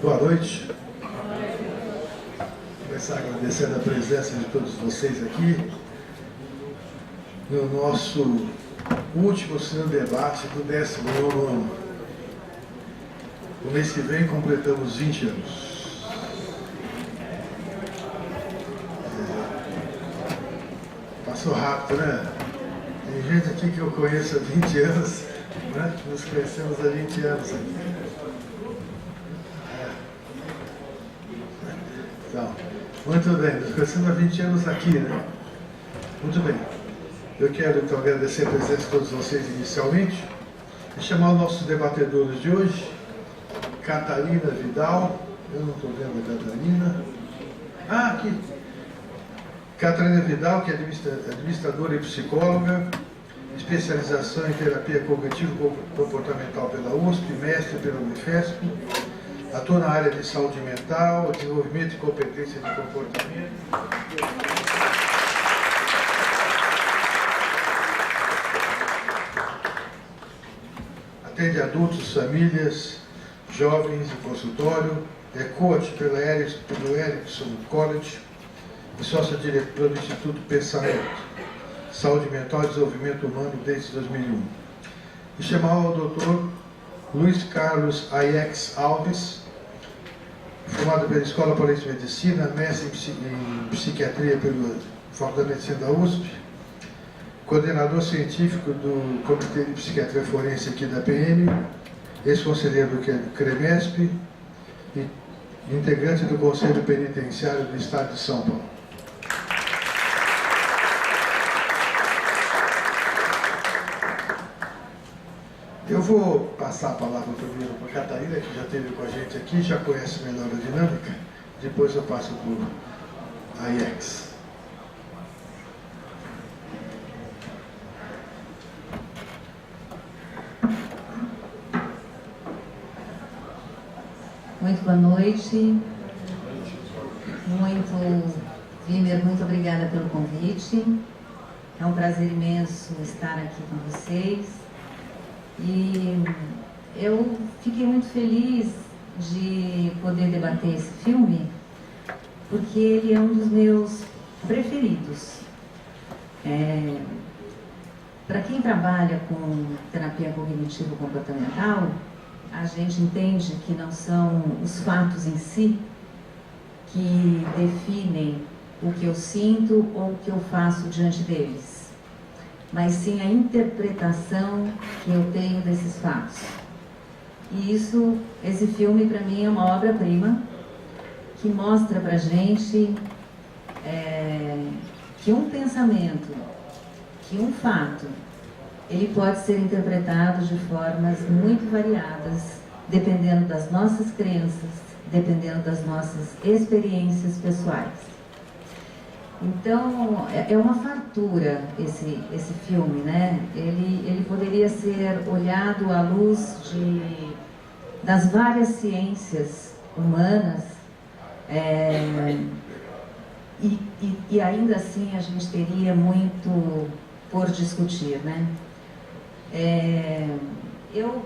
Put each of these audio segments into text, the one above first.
Boa noite. Vou começar agradecendo a presença de todos vocês aqui no nosso último Cine Debate do 19º ano. O mês que vem completamos 20 anos. Passou rápido, né? Tem gente aqui que eu conheço há 20 anos, né? Nos conhecemos há 20 anos aqui. Então, muito bem, nos conhecemos há 20 anos aqui, né? Muito bem. Eu quero então agradecer a presença de todos vocês inicialmente e chamar os nossos debatedores de hoje. Catarina Vidal, eu não estou vendo a Catarina. Ah, aqui. Catarina Vidal, que é administradora e psicóloga, especialização em terapia cognitivo-comportamental pela USP, mestre pela Unifesp, atua na área de saúde mental, desenvolvimento e competência de comportamento. Atende adultos, famílias, jovens e consultório, é coach pelo Erickson College e sócio-diretor do Instituto Pensamento, Saúde Mental e Desenvolvimento Humano desde 2001. E chamar o Dr. Luiz Carlos Aiex Alves, formado pela Escola Paulista de Medicina, mestre em Psiquiatria pela Faculdade de Medicina da USP, coordenador científico do Comitê de Psiquiatria Forense aqui da PM, ex-conselheiro do CREMESP e integrante do Conselho Penitenciário do Estado de São Paulo. Eu vou passar a palavra primeiro para a Catarina, que já esteve com a gente aqui, já conhece melhor a dinâmica, depois eu passo para a Aiex. Muito boa noite. Wimmer, muito obrigada pelo convite. É um prazer imenso estar aqui com vocês. E eu fiquei muito feliz de poder debater esse filme, porque ele é um dos meus preferidos. Para quem trabalha com terapia cognitivo-comportamental, a gente entende que não são os fatos em si que definem o que eu sinto ou o que eu faço diante deles, mas sim a interpretação que eu tenho desses fatos. E esse filme para mim é uma obra-prima que mostra pra gente que um pensamento, que um fato, ele pode ser interpretado de formas muito variadas, dependendo das nossas crenças, dependendo das nossas experiências pessoais. Então, é uma fartura esse filme, né? Ele poderia ser olhado à luz das várias ciências humanas, e ainda assim a gente teria muito por discutir, né? Eu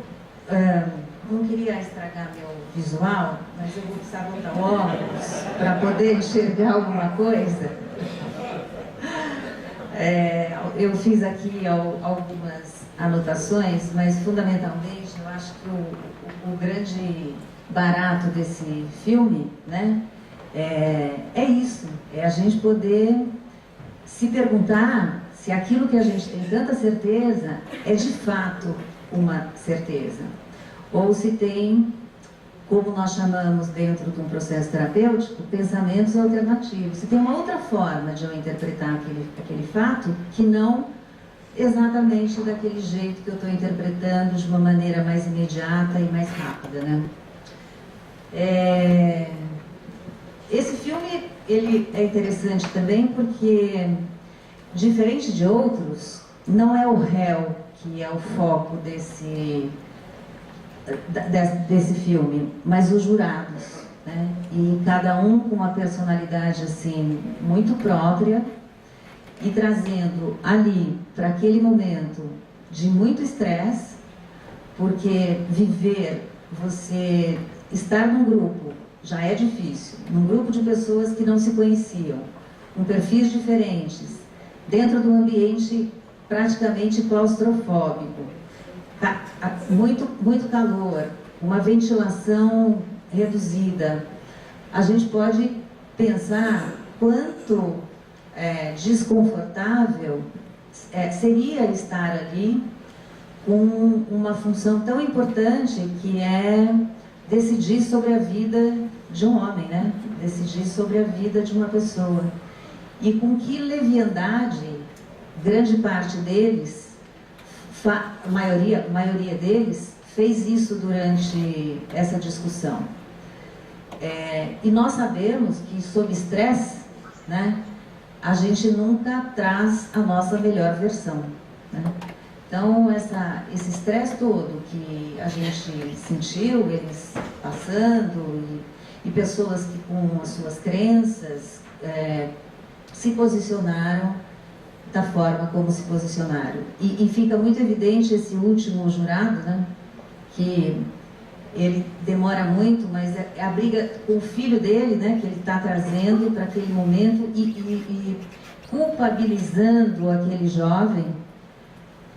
não queria estragar meu visual, mas eu vou precisar botar óculos para poder enxergar alguma coisa. Eu fiz aqui algumas anotações, mas fundamentalmente eu acho que o grande barato desse filme, né, é isso, é a gente poder se perguntar se aquilo que a gente tem tanta certeza é de fato uma certeza, ou se tem, como nós chamamos dentro de um processo terapêutico, pensamentos alternativos, se tem uma outra forma de eu interpretar aquele fato que não exatamente daquele jeito que eu estou interpretando de uma maneira mais imediata e mais rápida, né? Esse filme ele é interessante também porque, diferente de outros, não é o réu que é o foco desse filme, mas os jurados, né? E cada um com uma personalidade assim muito própria e trazendo ali para aquele momento de muito estresse, porque viver, você estar num grupo já é difícil, num grupo de pessoas que não se conheciam, com perfis diferentes, dentro de um ambiente praticamente claustrofóbico, muito calor, uma ventilação reduzida. A gente pode pensar quanto desconfortável seria estar ali com uma função tão importante que é decidir sobre a vida de um homem, né? Decidir sobre a vida de uma pessoa. E com que leviandade, grande parte deles, a maioria deles, fez isso durante essa discussão. E nós sabemos que, sob estresse, né, a gente nunca traz a nossa melhor versão, né? Então, esse estresse todo que a gente sentiu, eles passando, e pessoas que, com as suas crenças, se posicionaram da forma como se posicionaram. E fica muito evidente esse último jurado, né, que ele demora muito, mas é a briga com o filho dele, né, que ele está trazendo para aquele momento e culpabilizando aquele jovem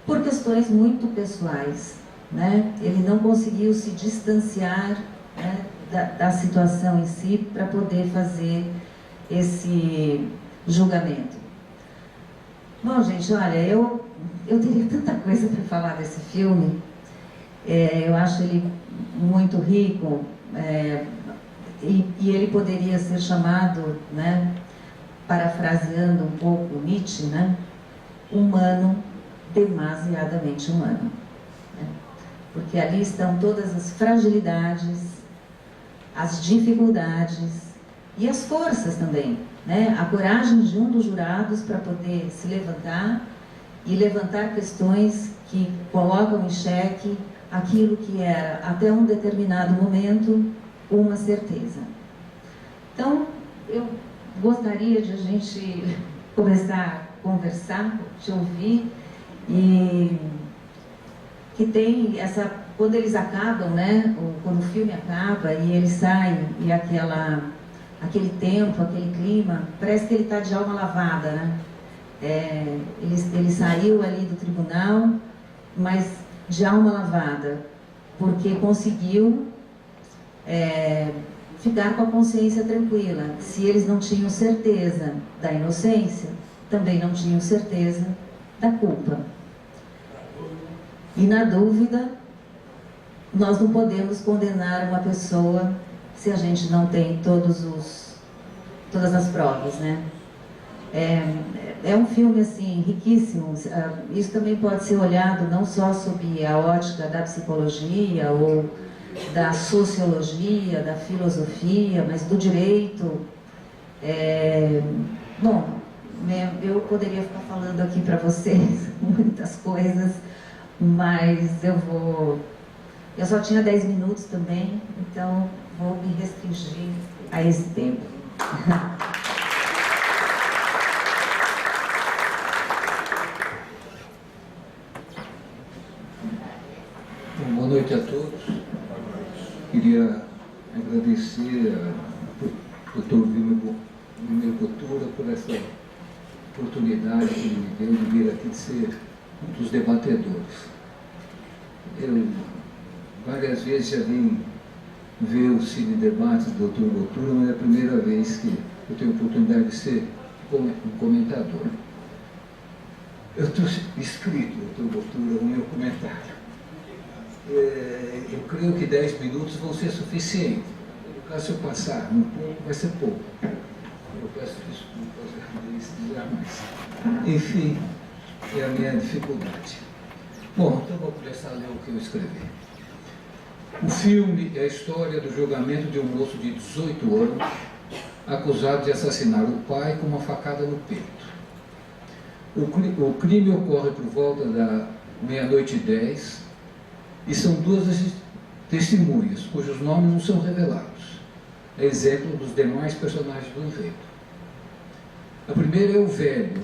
por questões muito pessoais, né? Ele não conseguiu se distanciar, né, da situação em si para poder fazer esse julgamento. Bom, gente, olha, eu teria tanta coisa para falar desse filme. Eu acho ele muito rico, e ele poderia ser chamado, né, parafraseando um pouco Nietzsche, né, humano, demasiadamente humano, né? Porque ali estão todas as fragilidades, as dificuldades e as forças também, né? A coragem de um dos jurados para poder se levantar e levantar questões que colocam em xeque aquilo que era, até um determinado momento, uma certeza. Então, eu gostaria de a gente começar a conversar, te ouvir, e que tem essa, quando eles acabam, né, quando o filme acaba e eles saem, e aquele tempo, aquele clima, parece que ele está de alma lavada, né? Ele saiu ali do tribunal, mas de alma lavada, porque conseguiu ficar com a consciência tranquila. Se eles não tinham certeza da inocência, também não tinham certeza da culpa. E na dúvida, nós não podemos condenar uma pessoa se a gente não tem todas as provas, né? É um filme, assim, riquíssimo. Isso também pode ser olhado não só sob a ótica da psicologia ou da sociologia, da filosofia, mas do direito. Bom, eu poderia ficar falando aqui para vocês muitas coisas, mas eu só tinha 10 minutos também, então vou me restringir a esse tempo. Boa noite a todos. Queria agradecer ao Dr. Wimmer Coutura por essa oportunidade que ele me deu de vir aqui de ser um dos debatedores. Eu várias vezes já vim ver o Cine Debates do Dr. Coutura, mas é a primeira vez que eu tenho a oportunidade de ser um comentador. Eu estou escrito, Dr. Coutura, o meu comentário. Eu creio que 10 minutos vão ser suficientes. No caso, se eu passar um pouco, vai ser pouco. Eu peço desculpas se dizer mais. Enfim, é a minha dificuldade. Bom, então vou começar a ler o que eu escrevi. O filme é a história do julgamento de um moço de 18 anos acusado de assassinar o pai com uma facada no peito. O crime ocorre por volta da 00:10 e são duas testemunhas, cujos nomes não são revelados, a exemplo dos demais personagens do enredo. A primeira é o velho,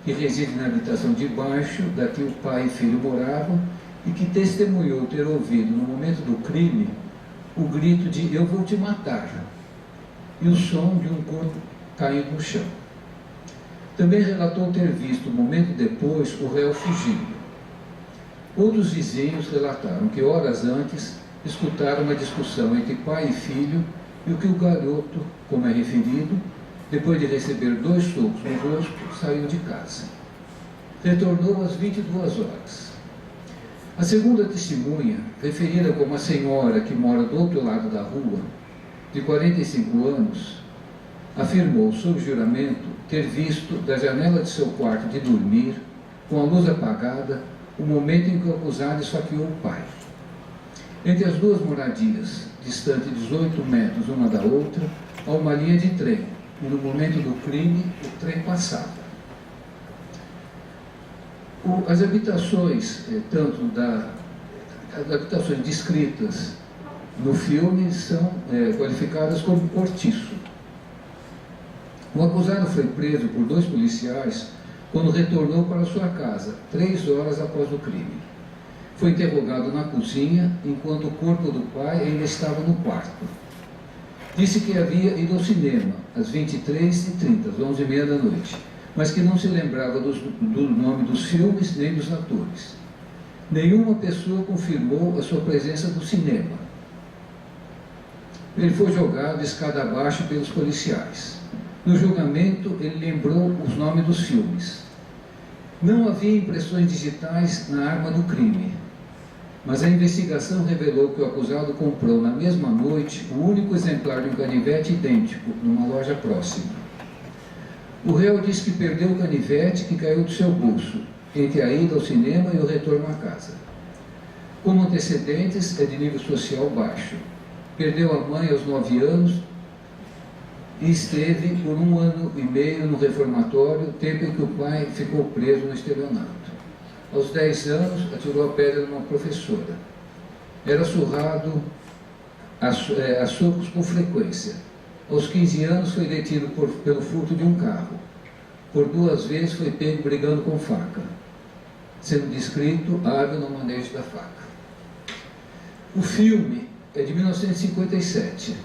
que reside na habitação de baixo, da que o pai e filho moravam, e que testemunhou ter ouvido, no momento do crime, o grito de "eu vou te matar" e o som de um corpo caindo no chão. Também relatou ter visto, momento depois, o réu fugindo. Outros vizinhos relataram que horas antes escutaram uma discussão entre pai e filho e que o garoto, como é referido, depois de receber 2 socos no rosto, saiu de casa. Retornou às 22 horas. A segunda testemunha, referida como a senhora que mora do outro lado da rua, de 45 anos, afirmou, sob juramento, ter visto da janela de seu quarto de dormir, com a luz apagada, o momento em que o acusado esfaqueou o pai. Entre as duas moradias, distante 18 metros uma da outra, há uma linha de trem, e no momento do crime, o trem passava. As habitações, as habitações descritas no filme são qualificadas como cortiço. O acusado foi preso por 2 policiais quando retornou para sua casa, 3 horas após o crime. Foi interrogado na cozinha, enquanto o corpo do pai ainda estava no quarto. Disse que havia ido ao cinema, às 23h30, às 11h30 da noite, mas que não se lembrava do nome dos filmes nem dos atores. Nenhuma pessoa confirmou a sua presença no cinema. Ele foi jogado escada abaixo pelos policiais. No julgamento, ele lembrou os nomes dos filmes. Não havia impressões digitais na arma do crime, mas a investigação revelou que o acusado comprou na mesma noite o único exemplar de um canivete idêntico numa loja próxima. O réu disse que perdeu o canivete que caiu do seu bolso entre a ida ao cinema e o retorno à casa. Como antecedentes, é de nível social baixo. Perdeu a mãe aos 9 anos e esteve por 1 ano e meio no reformatório, tempo em que o pai ficou preso no estelionato. Aos 10 anos, atirou a pedra numa professora. Era surrado a socos com frequência. Aos 15 anos, foi detido pelo furto de um carro. Por 2 vezes, foi pego brigando com faca, sendo descrito hábil no manejo da faca. O filme é de 1957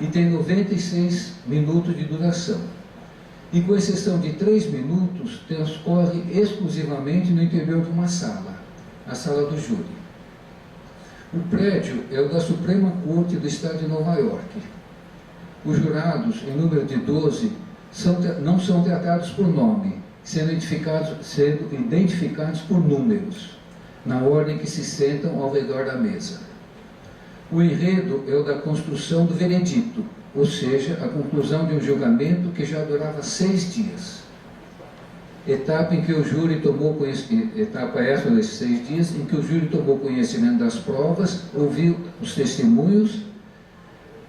e tem 96 minutos de duração. E com exceção de 3 minutos, transcorre exclusivamente no interior de uma sala, a sala do júri. O prédio é o da Suprema Corte do Estado de Nova York. Os jurados, em número de 12, não são tratados por nome, sendo identificados por números, na ordem que se sentam ao redor da mesa. O enredo é o da construção do veredito, ou seja, a conclusão de um julgamento que já durava 6 dias. Etapa em que o júri tomou conhecimento, etapa essa desses 6 dias, em que o júri tomou conhecimento das provas, ouviu os testemunhos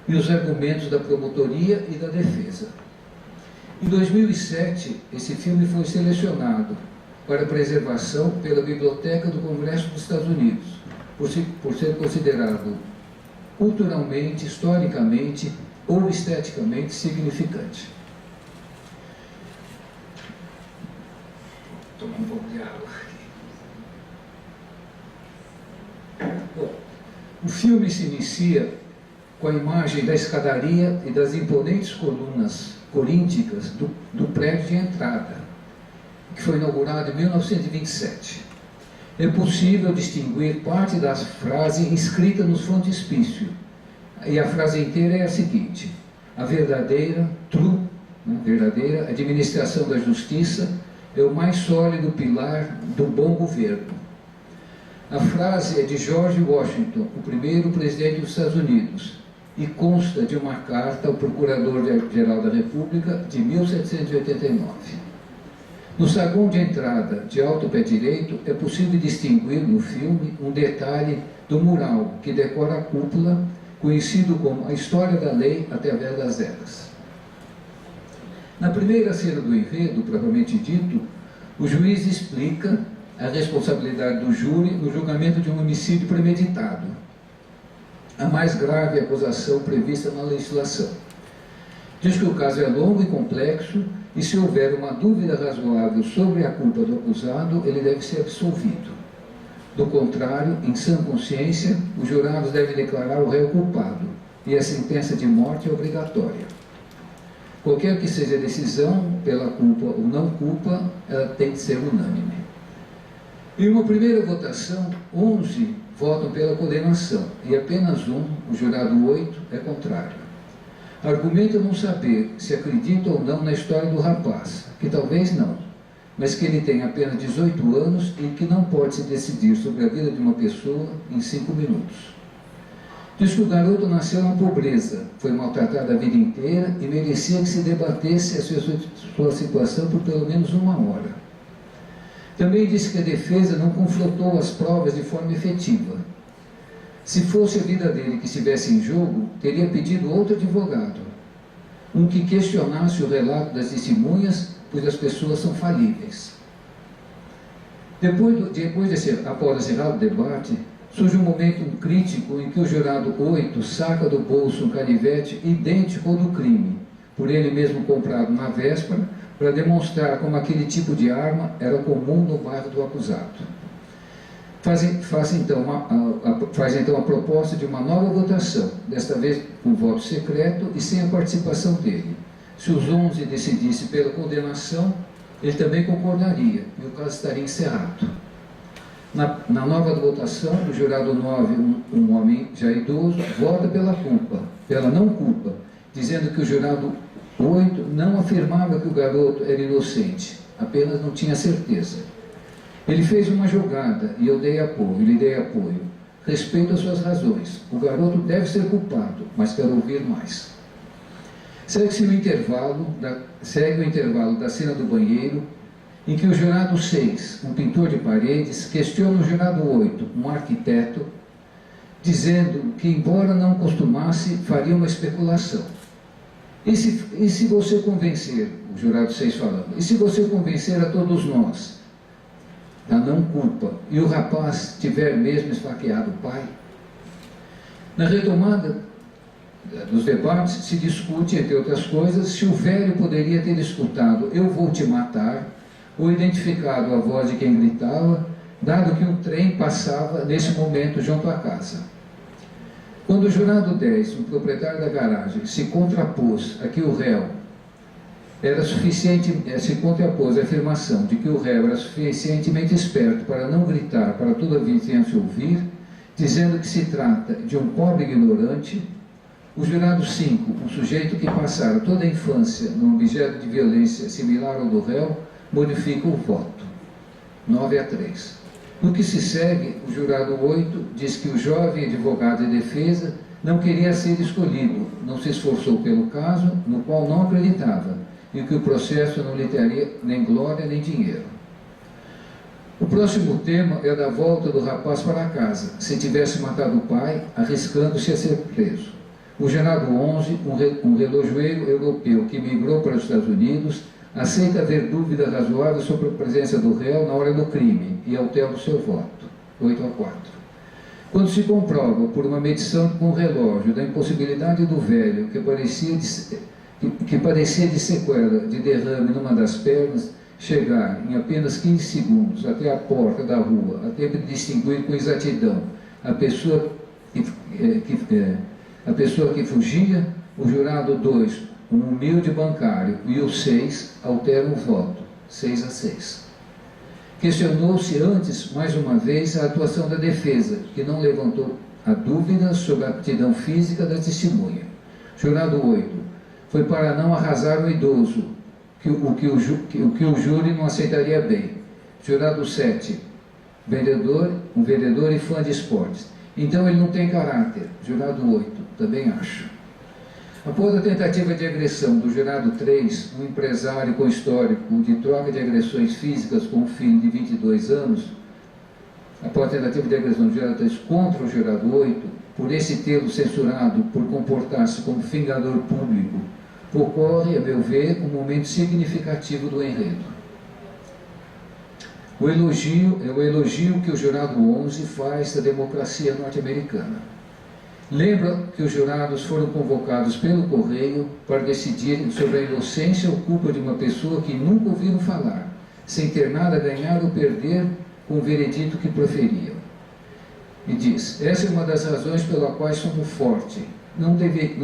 e os argumentos da promotoria e da defesa. Em 2007, esse filme foi selecionado para preservação pela Biblioteca do Congresso dos Estados Unidos, por ser considerado culturalmente, historicamente ou esteticamente significante. Vou tomar um pouco de água aqui. Bom, o filme se inicia com a imagem da escadaria e das imponentes colunas corínticas do prédio de entrada, que foi inaugurado em 1927. É possível distinguir parte da frase escrita no frontispício, e a frase inteira é a seguinte: a verdadeira, verdadeira administração da justiça é o mais sólido pilar do bom governo. A frase é de George Washington, o primeiro presidente dos Estados Unidos, e consta de uma carta ao Procurador-Geral da República de 1789. No saguão de entrada de alto pé direito, é possível distinguir no filme um detalhe do mural que decora a cúpula, conhecido como a História da Lei através das eras. Na primeira cena do enredo, propriamente dito, o juiz explica a responsabilidade do júri no julgamento de um homicídio premeditado, a mais grave acusação prevista na legislação. Diz que o caso é longo e complexo, e se houver uma dúvida razoável sobre a culpa do acusado, ele deve ser absolvido. Do contrário, em sã consciência, os jurados devem declarar o réu culpado e a sentença de morte é obrigatória. Qualquer que seja a decisão, pela culpa ou não culpa, ela tem que ser unânime. Em uma primeira votação, 11 votam pela condenação e apenas um, o jurado 8, é contrário. Argumenta não saber se acredita ou não na história do rapaz, que talvez não, mas que ele tem apenas 18 anos e que não pode se decidir sobre a vida de uma pessoa em 5 minutos. Diz que o garoto nasceu na pobreza, foi maltratado a vida inteira e merecia que se debatesse a sua situação por pelo menos 1 hora. Também disse que a defesa não confrontou as provas de forma efetiva. Se fosse a vida dele que estivesse em jogo, teria pedido outro advogado, um que questionasse o relato das testemunhas, pois as pessoas são falíveis. Após encerrado o debate, surge um momento crítico em que o jurado 8 saca do bolso um canivete idêntico ao do crime, por ele mesmo comprado na véspera, para demonstrar como aquele tipo de arma era comum no bairro do acusado. Faz então a proposta de uma nova votação, desta vez com voto secreto e sem a participação dele. Se os 11 decidissem pela condenação, ele também concordaria e o caso estaria encerrado. Na nova votação, o jurado 9, um homem já idoso, vota pela não culpa, dizendo que o jurado 8 não afirmava que o garoto era inocente, apenas não tinha certeza. Ele fez uma jogada e lhe dei apoio. Respeito as suas razões. O garoto deve ser culpado, mas quero ouvir mais. Segue o intervalo da cena do banheiro, em que o jurado 6, um pintor de paredes, questiona o jurado 8, um arquiteto, dizendo que, embora não costumasse, faria uma especulação. E se você convencer, o jurado 6 falando, e se você convencer a todos nós da não culpa, e o rapaz tiver mesmo esfaqueado o pai? Na retomada dos debates, se discute, entre outras coisas, se o velho poderia ter escutado "eu vou te matar", ou identificado a voz de quem gritava, dado que um trem passava nesse momento junto à casa. Quando o jurado 10, o proprietário da garagem, se contrapôs a que o réu era se contrapôs à afirmação de que o réu era suficientemente esperto para não gritar para toda a vizinhança ouvir, dizendo que se trata de um pobre ignorante, o jurado 5, um sujeito que passara toda a infância num objeto de violência similar ao do réu, modifica o voto. 9-3. No que se segue, o jurado 8 diz que o jovem advogado de defesa não queria ser escolhido, não se esforçou pelo caso, no qual não acreditava, e que o processo não lhe teria nem glória nem dinheiro. O próximo tema é da volta do rapaz para casa, se tivesse matado o pai, arriscando-se a ser preso. O jurado 11, um relojoeiro europeu que migrou para os Estados Unidos, aceita haver dúvida razoável sobre a presença do réu na hora do crime e altera o seu voto. 8-4. Quando se comprova, por uma medição com o relógio, da impossibilidade do velho, que padecia de sequela de derrame numa das pernas, chegar em apenas 15 segundos até a porta da rua, a tempo de distinguir com exatidão a pessoa que fugia, o jurado 2, um humilde bancário, e o 6 alteram o voto, 6-6. Questionou-se antes, mais uma vez, a atuação da defesa, que não levantou a dúvida sobre a aptidão física da testemunha. Jurado 8, foi para não arrasar o idoso, o que o júri não aceitaria bem. Jurado 7, um vendedor e fã de esportes. Então ele não tem caráter. Jurado 8, também acho. Após a tentativa de agressão do jurado 3, um empresário com histórico de troca de agressões físicas com um filho de 22 anos, após a tentativa de agressão do jurado 3 contra o jurado 8, por esse tê-lo censurado por comportar-se como vingador público, ocorre, a meu ver, um momento significativo do enredo. O elogio que o jurado 11 faz da democracia norte-americana. Lembra que os jurados foram convocados pelo correio para decidirem sobre a inocência ou culpa de uma pessoa que nunca ouviram falar, sem ter nada a ganhar ou perder com o veredito que proferiam. E diz: essa é uma das razões pela qual somos fortes. Não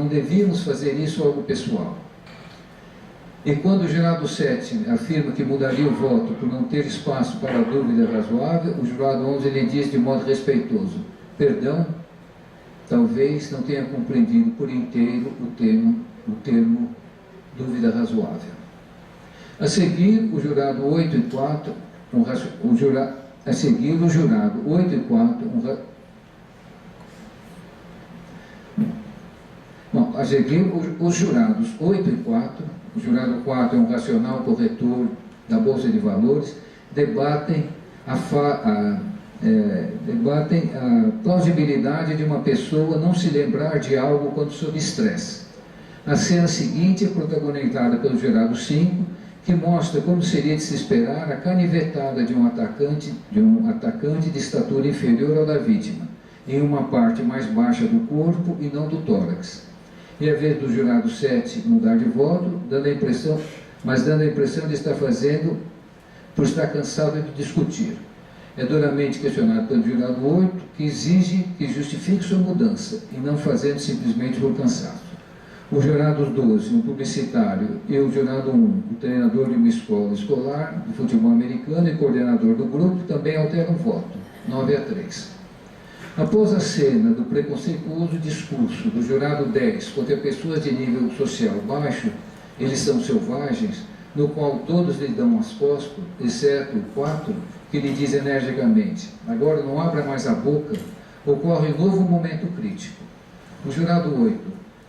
devíamos fazer isso algo pessoal. E quando o jurado 7 afirma que mudaria o voto por não ter espaço para a dúvida razoável, o jurado 11 lhe diz de modo respeitoso: perdão, talvez não tenha compreendido por inteiro o termo dúvida razoável. A seguir, o jurado 8 e 4, a seguir, o jurado 8 e 4, a seguir, os jurados 8 e 4, o jurado 4 é um racional corretor da Bolsa de Valores, debatem a plausibilidade de uma pessoa não se lembrar de algo quando sob estresse. A cena seguinte é protagonizada pelo jurado 5, que mostra como seria de se esperar a canivetada de um atacante de estatura inferior ao da vítima, em uma parte mais baixa do corpo e não do tórax. E a vez do jurado 7 mudar de voto, dando a impressão de estar fazendo por estar cansado de discutir. É duramente questionado pelo jurado 8, que exige que justifique sua mudança, e não fazendo simplesmente por cansaço. Os jurados 12, um publicitário, e o jurado 1, o treinador de uma escola escolar de futebol americano e coordenador do grupo, também alteram o voto, 9-3. Após a cena do preconceituoso discurso do jurado 10 contra pessoas de nível social baixo, eles são selvagens, no qual todos lhe dão as costas, exceto o 4, que lhe diz energicamente: agora não abra mais a boca, ocorre um novo momento crítico. O jurado 8: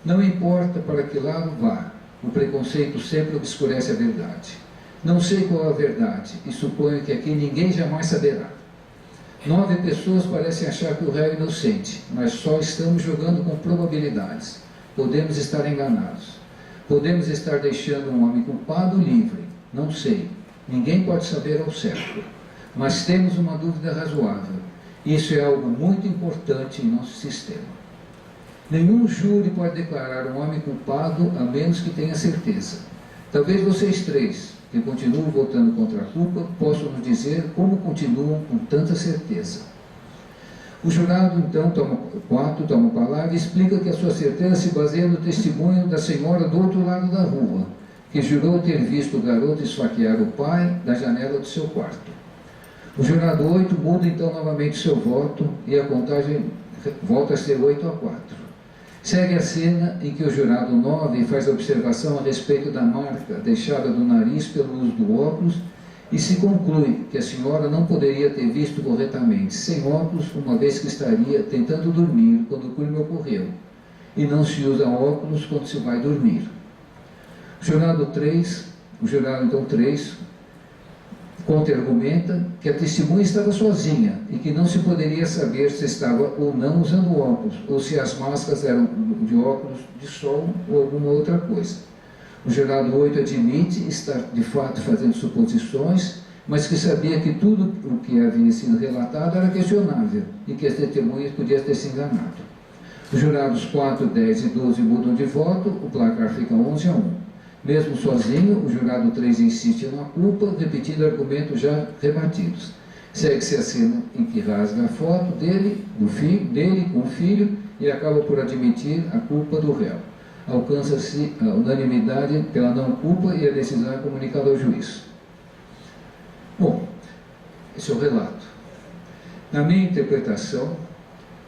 não importa para que lado vá, o preconceito sempre obscurece a verdade. Não sei qual é a verdade, e suponho que aqui ninguém jamais saberá. 9 pessoas parecem achar que o réu é inocente, mas só estamos jogando com probabilidades. Podemos estar enganados. Podemos estar deixando um homem culpado livre. Não sei. Ninguém pode saber ao certo. Mas temos uma dúvida razoável. Isso é algo muito importante em nosso sistema. Nenhum júri pode declarar um homem culpado a menos que tenha certeza. Talvez vocês três, que continuam votando contra a culpa, possam nos dizer como continuam com tanta certeza. O jurado, então, toma a palavra e explica que a sua certeza se baseia no testemunho da senhora do outro lado da rua, que jurou ter visto o garoto esfaquear o pai da janela do seu quarto. O jurado 8 muda, então, novamente seu voto e a contagem volta a ser 8-4. Segue a cena em que o jurado 9 faz a observação a respeito da marca deixada do nariz pelo uso do óculos e se conclui que a senhora não poderia ter visto corretamente sem óculos, uma vez que estaria tentando dormir quando o crime ocorreu, e não se usa óculos quando se vai dormir. O jurado 3 contra-argumenta que a testemunha estava sozinha e que não se poderia saber se estava ou não usando óculos, ou se as máscaras eram de óculos de sol ou alguma outra coisa. O jurado 8 admite estar de fato fazendo suposições, mas que sabia que tudo o que havia sido relatado era questionável e que as testemunhas podiam ter se enganado. Os jurados 4, 10 e 12 mudam de voto, o placar fica 11-1. Mesmo sozinho, o jurado 3 insiste na culpa, repetindo argumentos já rebatidos. Segue-se a cena em que rasga a foto dele com o filho e acaba por admitir a culpa do réu. Alcança-se a unanimidade pela não culpa e a decisão é comunicada ao juiz. Bom, esse é o relato. Na minha interpretação,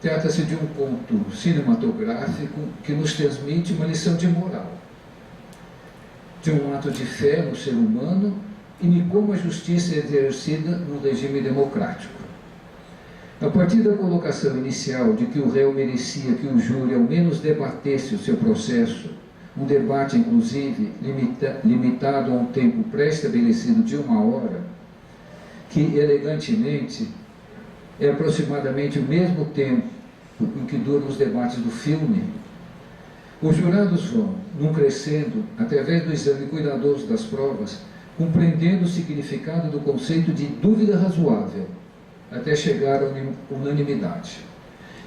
trata-se de um ponto cinematográfico que nos transmite uma lição de moral, de um ato de fé no ser humano e de como a justiça é exercida no regime democrático. A partir da colocação inicial de que o réu merecia que o júri ao menos debatesse o seu processo, um debate inclusive limitado a um tempo pré-estabelecido de 1 hora, que elegantemente é aproximadamente o mesmo tempo em que duram os debates do filme, os jurados vão, num crescendo, através do exame cuidadoso das provas, compreendendo o significado do conceito de dúvida razoável, até chegar à unanimidade.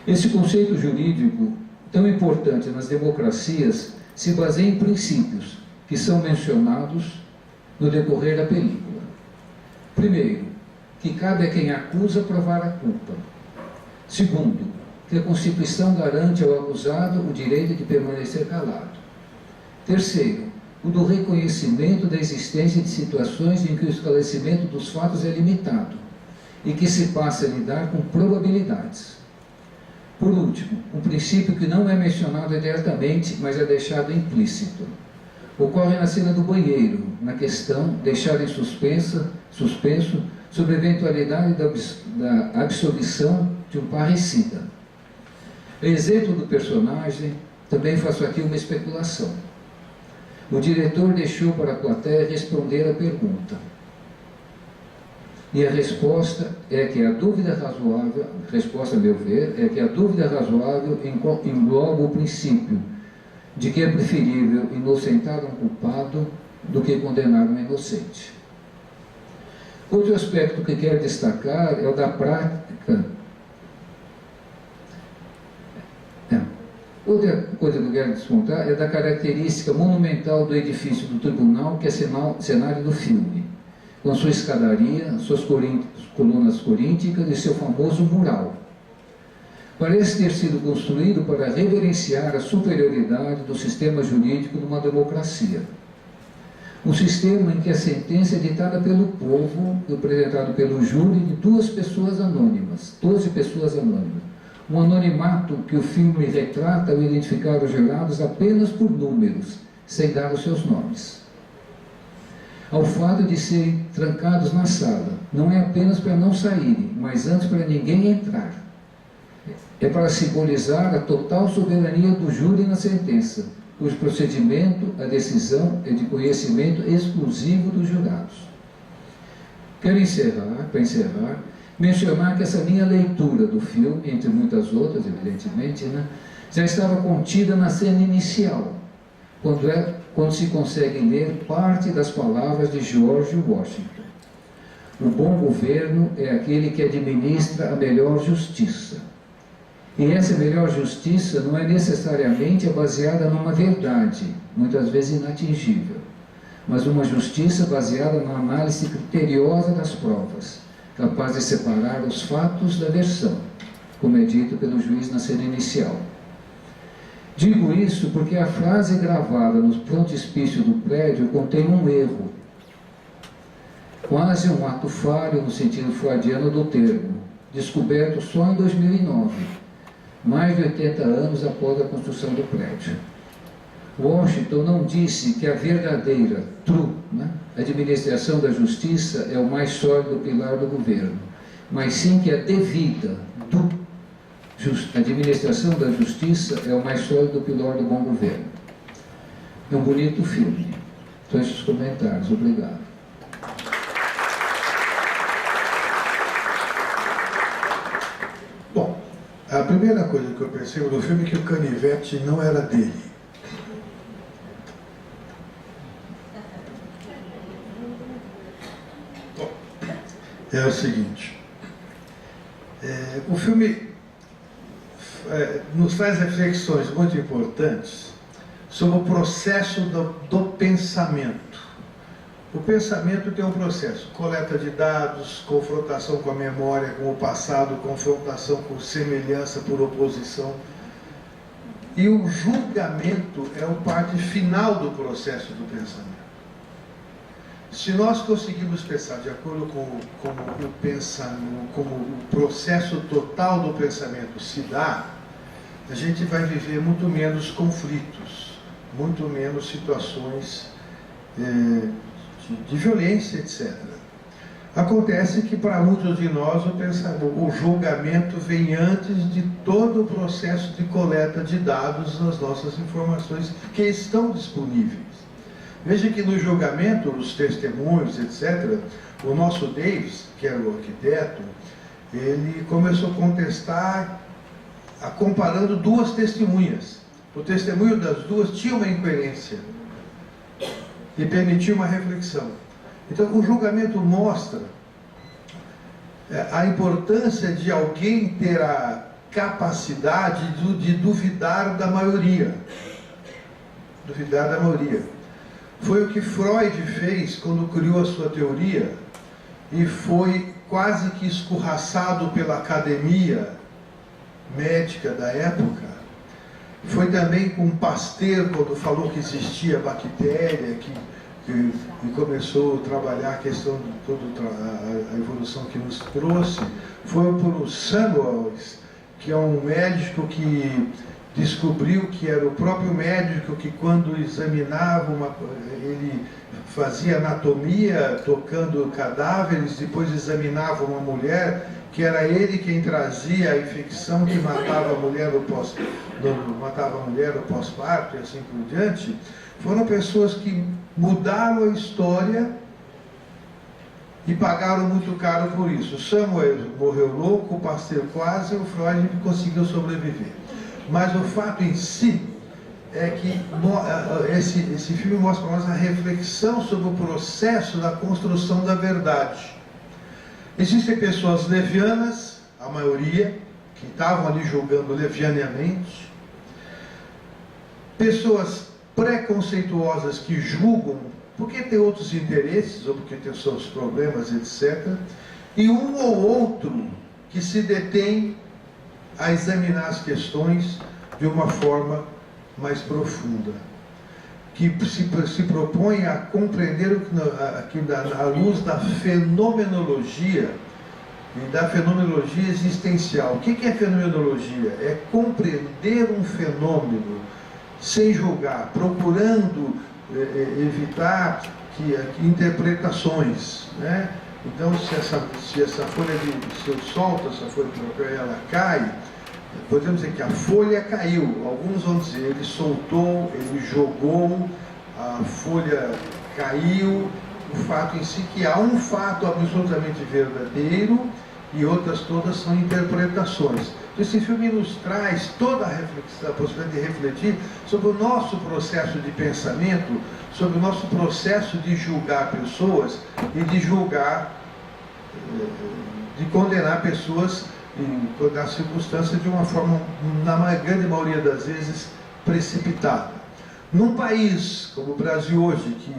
Esse conceito jurídico, tão importante nas democracias, se baseia em princípios que são mencionados no decorrer da película. Primeiro, que cabe a quem acusa provar a culpa. Segundo, que a Constituição garante ao acusado o direito de permanecer calado. Terceiro, o do reconhecimento da existência de situações em que o esclarecimento dos fatos é limitado e que se passa a lidar com probabilidades. Por último, um princípio que não é mencionado diretamente, mas é deixado implícito. Ocorre na cena do banheiro, na questão deixada em suspenso sobre a eventualidade da absolvição de um parricida. Exemplo do personagem, também faço aqui uma especulação. O diretor deixou para a plateia responder a pergunta. E a resposta é que a dúvida razoável, resposta a meu ver, é que a dúvida razoável engloba o princípio de que é preferível inocentar um culpado do que condenar um inocente. Outro aspecto que quero destacar é o da prática. Outra coisa que eu quero descontar é da característica monumental do edifício do tribunal, que é cenário do filme, com sua escadaria, suas colunas corínticas e seu famoso mural. Parece ter sido construído para reverenciar a superioridade do sistema jurídico numa democracia. Um sistema em que a sentença é ditada pelo povo, representado pelo júri de 12 pessoas anônimas. Um anonimato que o filme retrata ao identificar os jurados apenas por números, sem dar os seus nomes. Ao fato de serem trancados na sala, não é apenas para não saírem, mas antes para ninguém entrar. É para simbolizar a total soberania do júri na sentença, cujo procedimento, a decisão, é de conhecimento exclusivo dos jurados. Quero para encerrar, mencionar que essa minha leitura do filme, entre muitas outras, evidentemente, já estava contida na cena inicial, quando se consegue ler parte das palavras de George Washington. O bom governo é aquele que administra a melhor justiça. E essa melhor justiça não é necessariamente baseada numa verdade, muitas vezes inatingível, mas uma justiça baseada na análise criteriosa das provas, capaz de separar os fatos da versão, como é dito pelo juiz na cena inicial. Digo isso porque a frase gravada no frontispício do prédio contém um erro, quase um ato falho no sentido freudiano do termo, descoberto só em 2009, mais de 80 anos após a construção do prédio. Washington não disse que a verdadeira, true, administração da justiça é o mais sólido pilar do governo, mas sim que a devida, administração da justiça é o mais sólido pilar do bom governo. É um bonito filme. São esses comentários. Obrigado. Bom, a primeira coisa que eu percebo no filme é que o canivete não era dele. Bom, é o seguinte, o filme nos traz reflexões muito importantes sobre o processo do pensamento. O pensamento tem um processo: coleta de dados, confrontação com a memória, com o passado, confrontação com semelhança por oposição. E o julgamento é a parte final do processo do pensamento. Se nós conseguirmos pensar de acordo com como o processo total do pensamento se dá, a gente vai viver muito menos conflitos, muito menos situações de violência, etc. Acontece que para muitos de nós o julgamento vem antes de todo o processo de coleta de dados das nossas informações que estão disponíveis. Veja que no julgamento, os testemunhos, etc., o nosso Davis, que era o arquiteto, ele começou a contestar, comparando duas testemunhas. O testemunho das duas tinha uma incoerência e permitiu uma reflexão. Então, o julgamento mostra a importância de alguém ter a capacidade de duvidar da maioria. Duvidar da maioria. Foi o que Freud fez quando criou a sua teoria e foi quase que escorraçado pela academia médica da época, foi também com Pasteur, quando falou que existia bactéria, que começou a trabalhar a questão de toda a evolução que nos trouxe. Foi por Samuels, que é um médico que descobriu que era o próprio médico que, quando examinava ele fazia anatomia tocando cadáveres, depois examinava uma mulher, que era ele quem trazia a infecção que matava a mulher no pós-parto e assim por diante. Foram pessoas que mudaram a história e pagaram muito caro por isso. Samuel morreu louco, o Pasteur quase, o Freud conseguiu sobreviver. Mas o fato em si é que esse filme mostra para nós a reflexão sobre o processo da construção da verdade. Existem pessoas levianas, a maioria, que estavam ali julgando levianamente, pessoas preconceituosas que julgam porque tem outros interesses ou porque tem seus problemas, etc. E um ou outro que se detém a examinar as questões de uma forma mais profunda, que se propõe a compreender aqui à luz da fenomenologia e da fenomenologia existencial. O que é fenomenologia? É compreender um fenômeno sem julgar, procurando evitar interpretações, né? Então, se essa folha se eu solto essa folha de papel, ela cai, podemos dizer que a folha caiu. Alguns vão dizer, ele soltou, ele jogou, a folha caiu. O fato em si que há um fato absolutamente verdadeiro e outras todas são interpretações. Esse filme nos traz toda a reflexão, a possibilidade de refletir sobre o nosso processo de pensamento, sobre o nosso processo de julgar pessoas e de julgar, de condenar pessoas na circunstância de uma forma, na grande maioria das vezes, precipitada. Num país como o Brasil hoje, que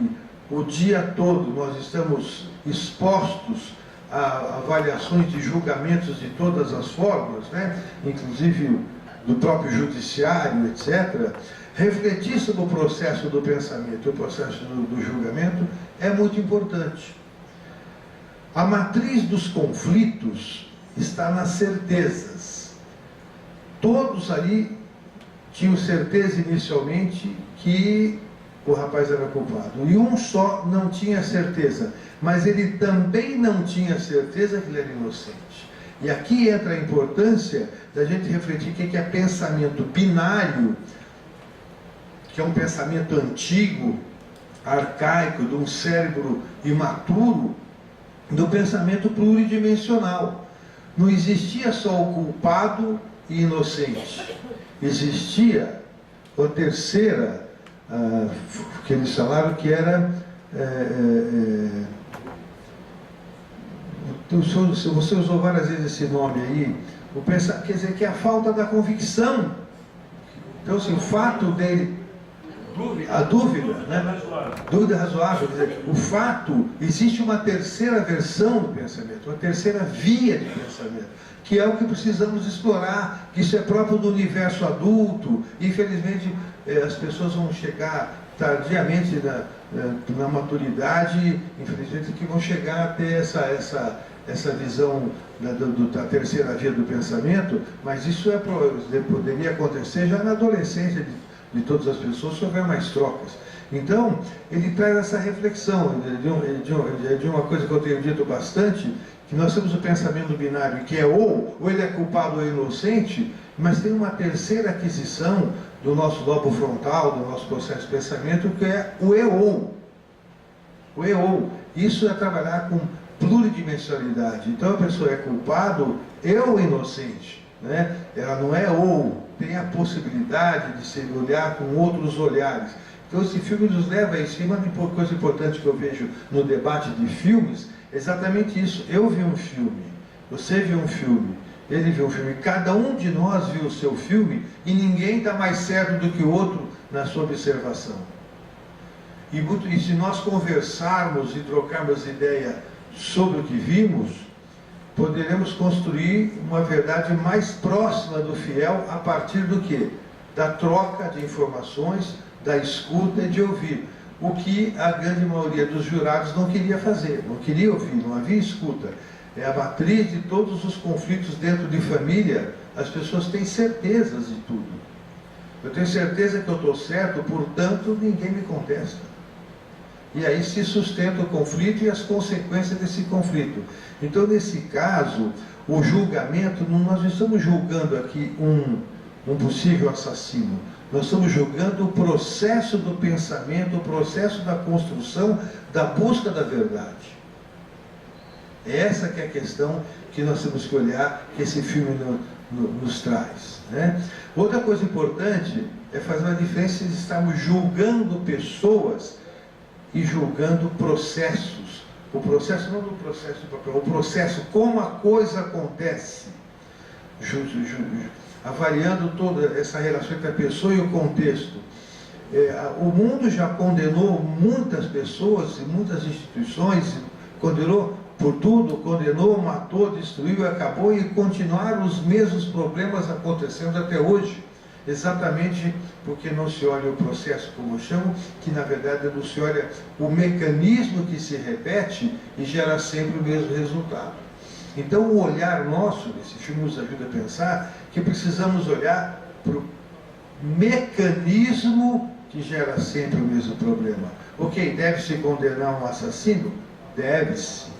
o dia todo nós estamos expostos a avaliações de julgamentos de todas as formas, né? Inclusive do próprio judiciário, etc., refletir sobre o processo do pensamento, o processo do julgamento, é muito importante. A matriz dos conflitos está nas certezas. Todos ali tinham certeza inicialmente que o rapaz era culpado. E um só não tinha certeza, mas ele também não tinha certeza que ele era inocente. E aqui entra a importância da gente refletir o que é pensamento binário, que é um pensamento antigo, arcaico, de um cérebro imaturo, do pensamento pluridimensional. Não existia só o culpado e inocente. Existia a terceira, que eles falaram que era... você usou várias vezes esse nome aí, quer dizer que é a falta da convicção. Então, assim, o fato dele... A dúvida, né? Dúvida razoável. Quer dizer, o fato, existe uma terceira versão do pensamento, uma terceira via de pensamento, que é o que precisamos explorar, que isso é próprio do universo adulto. Infelizmente, as pessoas vão chegar tardiamente na maturidade, infelizmente, que vão chegar a ter essa visão da terceira via do pensamento, mas isso poderia acontecer já na adolescência de todas as pessoas, se houver mais trocas. Então, ele traz essa reflexão de uma coisa que eu tenho dito bastante, que nós temos o pensamento binário, que é ou ele é culpado ou é inocente, mas tem uma terceira aquisição do nosso lobo frontal, do nosso processo de pensamento, que é o eu. O eu. Isso é trabalhar com pluridimensionalidade. Então a pessoa é culpado ou inocente, né? Ela não é ou, tem a possibilidade de se olhar com outros olhares. Então esse filme nos leva a isso. E uma coisa importante que eu vejo no debate de filmes é exatamente isso. Eu vi um filme, você viu um filme, ele viu um filme, cada um de nós viu o seu filme e ninguém está mais certo do que o outro na sua observação. E se nós conversarmos e trocarmos ideia sobre o que vimos, poderemos construir uma verdade mais próxima do fiel a partir do quê? Da troca de informações, da escuta e de ouvir. O que a grande maioria dos jurados não queria fazer, não queria ouvir, não havia escuta. É a matriz de todos os conflitos dentro de família. As pessoas têm certezas de tudo. Eu tenho certeza que eu estou certo, portanto ninguém me contesta. E aí se sustenta o conflito e as consequências desse conflito. Então, nesse caso, o julgamento, nós não estamos julgando aqui um possível assassino. Nós estamos julgando o processo do pensamento, o processo da construção, da busca da verdade. Essa que é a questão que nós temos que olhar, que esse filme nos traz, né? Outra coisa importante é fazer uma diferença se estamos julgando pessoas e julgando processos. O processo não do processo do papel, o processo, como a coisa acontece. Avaliando toda essa relação entre a pessoa e o contexto. O mundo já condenou muitas pessoas e muitas instituições, condenou por tudo, condenou, matou, destruiu, acabou, e continuaram os mesmos problemas acontecendo até hoje. Exatamente porque não se olha o processo, como eu chamo, que na verdade não se olha o mecanismo que se repete e gera sempre o mesmo resultado. Então o olhar nosso, esse filme nos ajuda a pensar que precisamos olhar para o mecanismo que gera sempre o mesmo problema. Ok, deve-se condenar um assassino? Deve-se.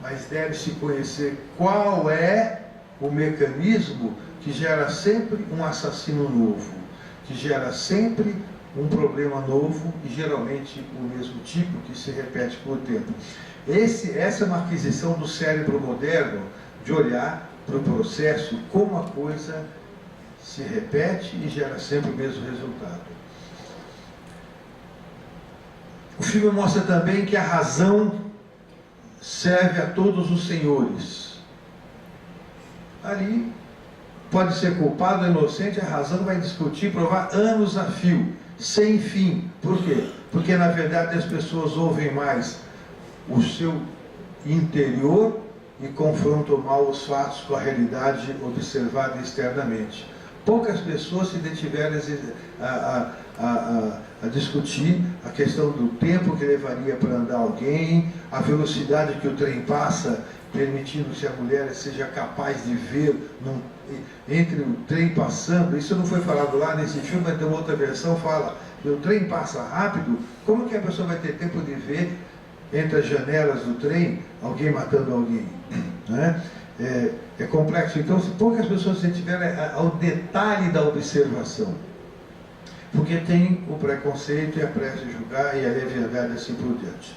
Mas deve-se conhecer qual é o mecanismo que gera sempre um assassino novo, que gera sempre um problema novo e geralmente o mesmo tipo que se repete por tempo. Essa é uma aquisição do cérebro moderno, de olhar para o processo, como a coisa se repete e gera sempre o mesmo resultado. O filme mostra também que a razão serve a todos os senhores. Ali pode ser culpado ou inocente, a razão vai discutir, provar anos a fio, sem fim. Por quê? Porque na verdade as pessoas ouvem mais o seu interior e confrontam mal os fatos com a realidade observada externamente. Poucas pessoas se detiveram a discutir a questão do tempo que levaria para andar alguém, a velocidade que o trem passa, permitindo que a mulher seja capaz de ver entre o trem passando. Isso não foi falado lá nesse filme, mas tem uma outra versão, fala que o trem passa rápido, como que a pessoa vai ter tempo de ver entre as janelas do trem alguém matando alguém, né? É complexo. Então, se poucas pessoas se tiverem ao detalhe da observação, porque tem o preconceito e a pressa de julgar e a leviandade assim por diante.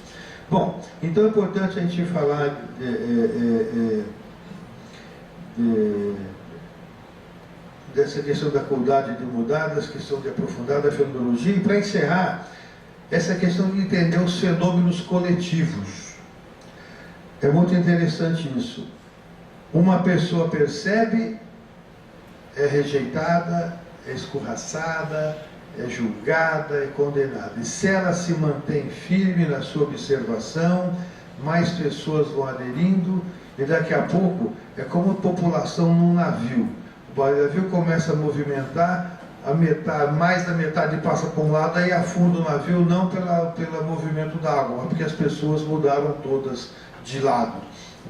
Bom, então é importante a gente falar dessa questão da cuidade de mudar, dessa questão de aprofundar da fenomenologia, e para encerrar, essa questão de entender os fenômenos coletivos. É muito interessante isso. Uma pessoa percebe, é rejeitada, é escorraçada, é julgada, é condenada. E se ela se mantém firme na sua observação, mais pessoas vão aderindo, e daqui a pouco é como a população num navio. O navio começa a movimentar, mais da metade passa para um lado, aí afunda o navio, não pelo movimento da água, mas porque as pessoas mudaram todas de lado,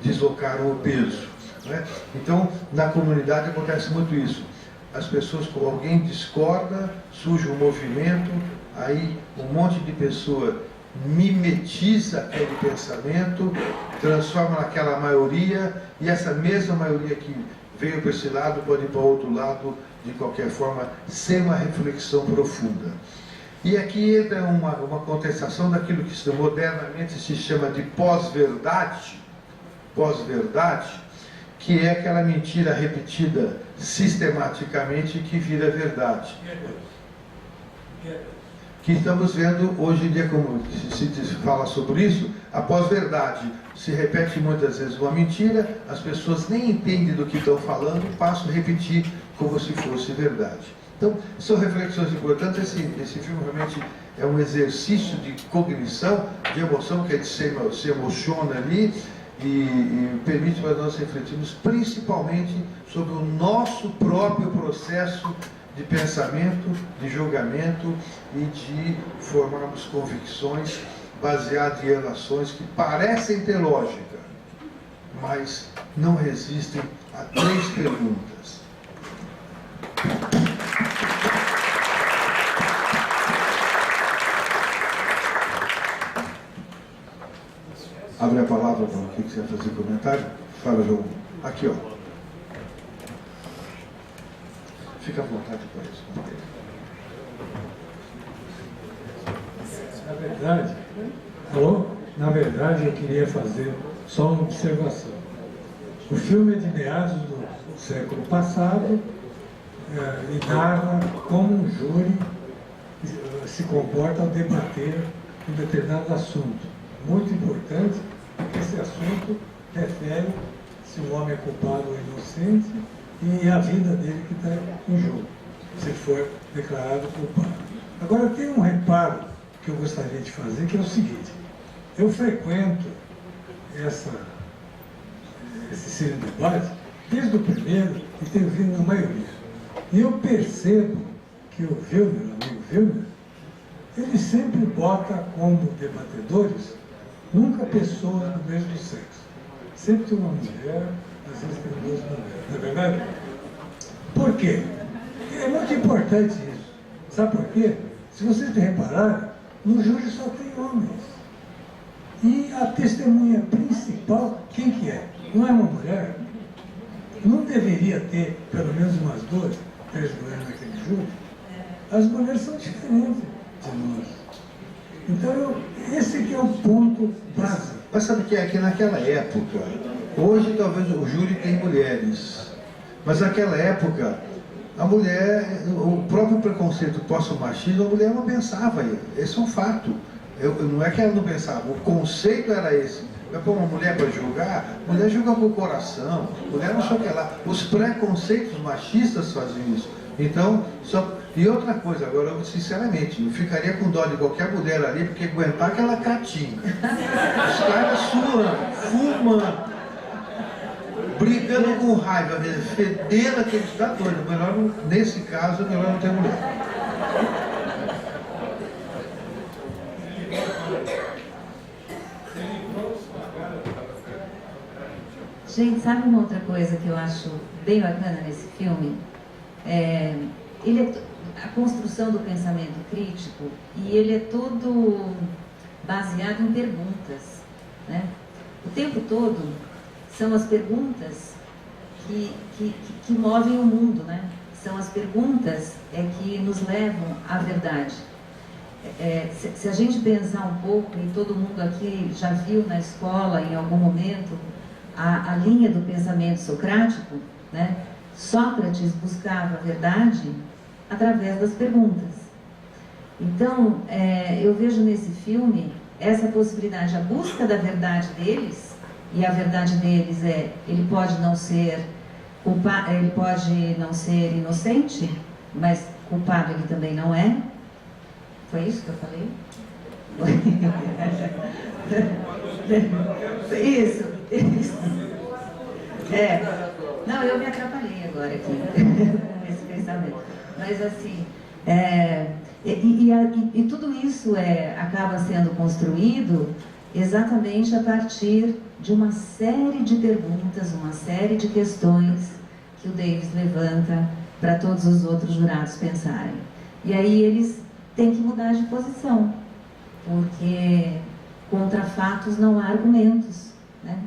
deslocaram o peso, né? Então, na comunidade acontece muito isso. As pessoas, quando alguém discorda, surge um movimento, aí um monte de pessoa mimetiza aquele pensamento, transforma naquela maioria, e essa mesma maioria que veio para esse lado pode ir para o outro lado, de qualquer forma, sem uma reflexão profunda. E aqui entra uma contestação daquilo que modernamente se chama de pós-verdade, que é aquela mentira repetida sistematicamente que vira verdade. Que estamos vendo hoje em dia, como se fala sobre isso, a pós-verdade. Se repete muitas vezes uma mentira, as pessoas nem entendem do que estão falando, passam a repetir como se fosse verdade. Então, são reflexões importantes. Esse filme realmente é um exercício de cognição, de emoção, que a gente se emociona ali, e permite para nós refletirmos principalmente sobre o nosso próprio processo de pensamento, de julgamento e de formarmos convicções baseadas em relações que parecem ter lógica, mas não resistem a 3 perguntas. Abre a palavra para o que você vai fazer comentário. Fala, João. Aqui, ó. Fica à vontade para isso. Na verdade, eu queria fazer só uma observação. O filme é de meados do século passado e narra como um júri se comporta ao debater um determinado assunto. Muito importante, porque esse assunto refere se o homem é culpado ou inocente e a vida dele que está em jogo, se for declarado culpado. Agora, tem um reparo que eu gostaria de fazer, que é o seguinte: eu frequento esse cine debate desde o primeiro e tenho vindo na maioria. E eu percebo que o Wilner, o amigo Wilner, ele sempre bota como debatedores nunca pessoas do mesmo sexo. Sempre tem uma mulher, às vezes tem 2 mulheres, não é verdade? Por quê? É muito importante isso. Sabe por quê? Se vocês repararem, no júri só tem homens. E a testemunha principal, quem que é? Não é uma mulher? Não deveria ter pelo menos umas 2, 3 mulheres naquele júri? As mulheres são diferentes de nós. Então, esse que é o ponto básico. Mas sabe que é que naquela época, hoje talvez o júri tem mulheres, mas naquela época, a mulher, o próprio preconceito pós-machismo, a mulher não pensava, esse é um fato. Não é que ela não pensava, o conceito era esse. Vai pôr uma mulher para julgar, mulher julga por coração, mulher não sei o que lá. Os preconceitos machistas faziam isso. Então, e outra coisa, agora, eu, sinceramente, eu ficaria com dó de qualquer mulher ali, porque aguentar aquela caatinga. Os caras suando, fumando, brigando com raiva, fedendo aqueles da doido. Melhor, nesse caso, é melhor não ter mulher. Gente, sabe uma outra coisa que eu acho bem bacana nesse filme? A construção do pensamento crítico, e ele é todo baseado em perguntas, né? O tempo todo são as perguntas que movem o mundo, né? São as perguntas que nos levam à verdade. Se a gente pensar um pouco, e todo mundo aqui já viu na escola em algum momento a linha do pensamento socrático, né? Sócrates buscava a verdade através das perguntas. Então, eu vejo nesse filme essa possibilidade, a busca da verdade deles, e a verdade deles ele pode não ser culpado, ele pode não ser inocente, mas culpado ele também não é. Foi isso que eu falei? Isso. Não, eu me atrapalhei agora aqui nesse pensamento. Mas assim, e tudo isso acaba sendo construído exatamente a partir de uma série de perguntas, uma série de questões que o Davis levanta para todos os outros jurados pensarem. E aí eles têm que mudar de posição, porque contra fatos não há argumentos, né?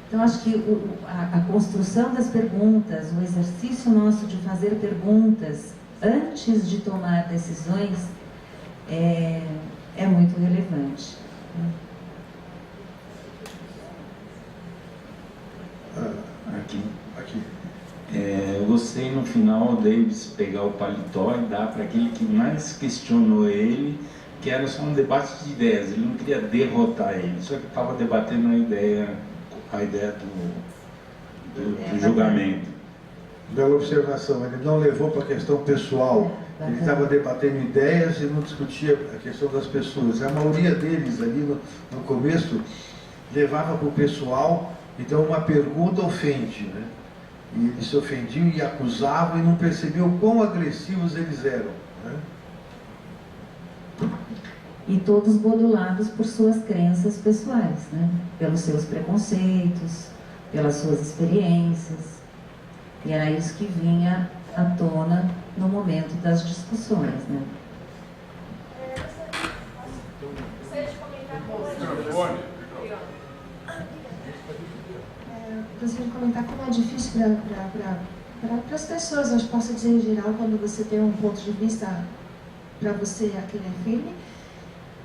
Então, acho que a construção das perguntas, o exercício nosso de fazer perguntas antes de tomar decisões é muito relevante. Aqui. Eu gostei no final o Davis pegar o paletó e dar para aquele que mais questionou ele, que era só um debate de ideias, ele não queria derrotar ele, só que estava debatendo a ideia do julgamento. Bela observação, ele não levou para a questão pessoal, ele estava debatendo ideias e não discutia a questão das pessoas. A maioria deles ali no começo, levava para o pessoal, então uma pergunta ofende, né? E eles se ofendiam e acusavam e não percebiam quão agressivos eles eram, né? E todos modulados por suas crenças pessoais, né? Pelos seus preconceitos, pelas suas experiências. E era isso que vinha à tona no momento das discussões, né? Gostaria de comentar como é difícil para as pessoas, acho que posso dizer em geral, quando você tem um ponto de vista, para você aquele é firme,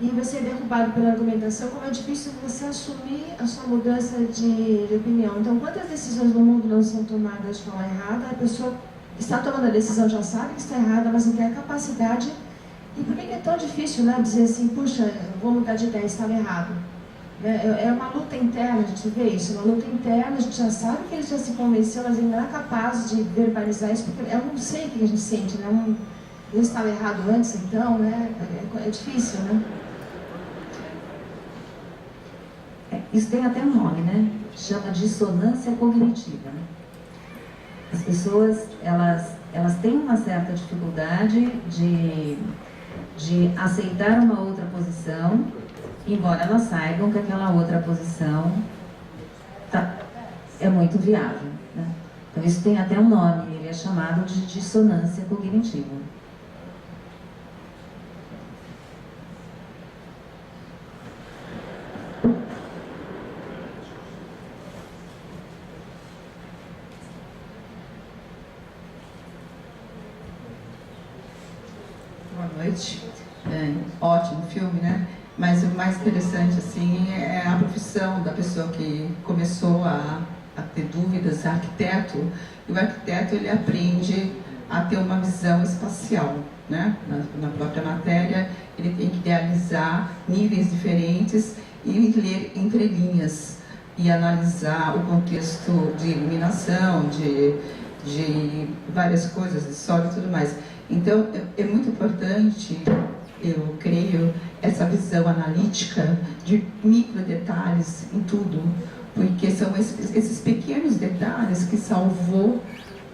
e você é derrubado pela argumentação, como é difícil você assumir a sua mudança de opinião. Então, quantas decisões no mundo não são tomadas de forma errada, a pessoa está tomando a decisão, já sabe que está errada, mas não tem a capacidade. E por que é tão difícil, né, dizer assim, puxa, eu vou mudar de ideia, estava errado? É uma luta interna, a gente vê isso, uma luta interna, a gente já sabe que ele já se convenceu, mas ele não é capaz de verbalizar isso, porque eu não sei o que a gente sente, né? Eu estava errado antes, então, né? É difícil, né? Isso tem até um nome, né? Chama dissonância cognitiva. Né? As pessoas, elas têm uma certa dificuldade de aceitar uma outra posição, embora elas saibam que aquela outra posição é muito viável. Né? Então isso tem até um nome, ele é chamado de dissonância cognitiva. Boa noite. Ótimo filme, né? Mas o mais interessante, assim, é a profissão da pessoa que começou a ter dúvidas, arquiteto. E o arquiteto, ele aprende a ter uma visão espacial, né? Na própria matéria, ele tem que idealizar níveis diferentes e ler entrelinhas e analisar o contexto de iluminação, de várias coisas, de solo e tudo mais. Então, é muito importante, eu creio, essa visão analítica de micro detalhes em tudo, porque são esses pequenos detalhes que salvou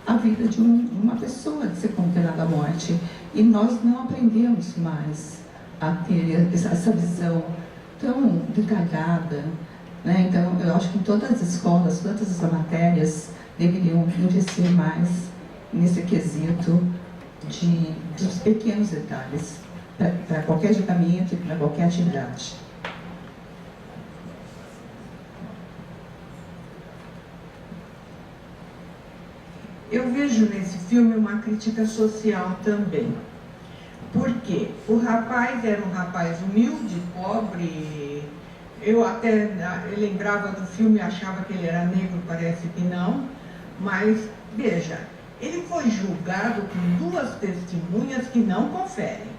a vida de uma pessoa de ser condenada à morte. E nós não aprendemos mais a ter essa visão tão detalhada, né? Então, eu acho que em todas as escolas, todas as matérias deveriam investir mais nesse quesito dos pequenos detalhes, para qualquer julgamento e para qualquer atividade. Eu vejo nesse filme uma crítica social também. Porque o rapaz era um rapaz humilde, pobre. Eu até lembrava do filme e achava que ele era negro, parece que não. Mas, veja, ele foi julgado com 2 testemunhas que não conferem.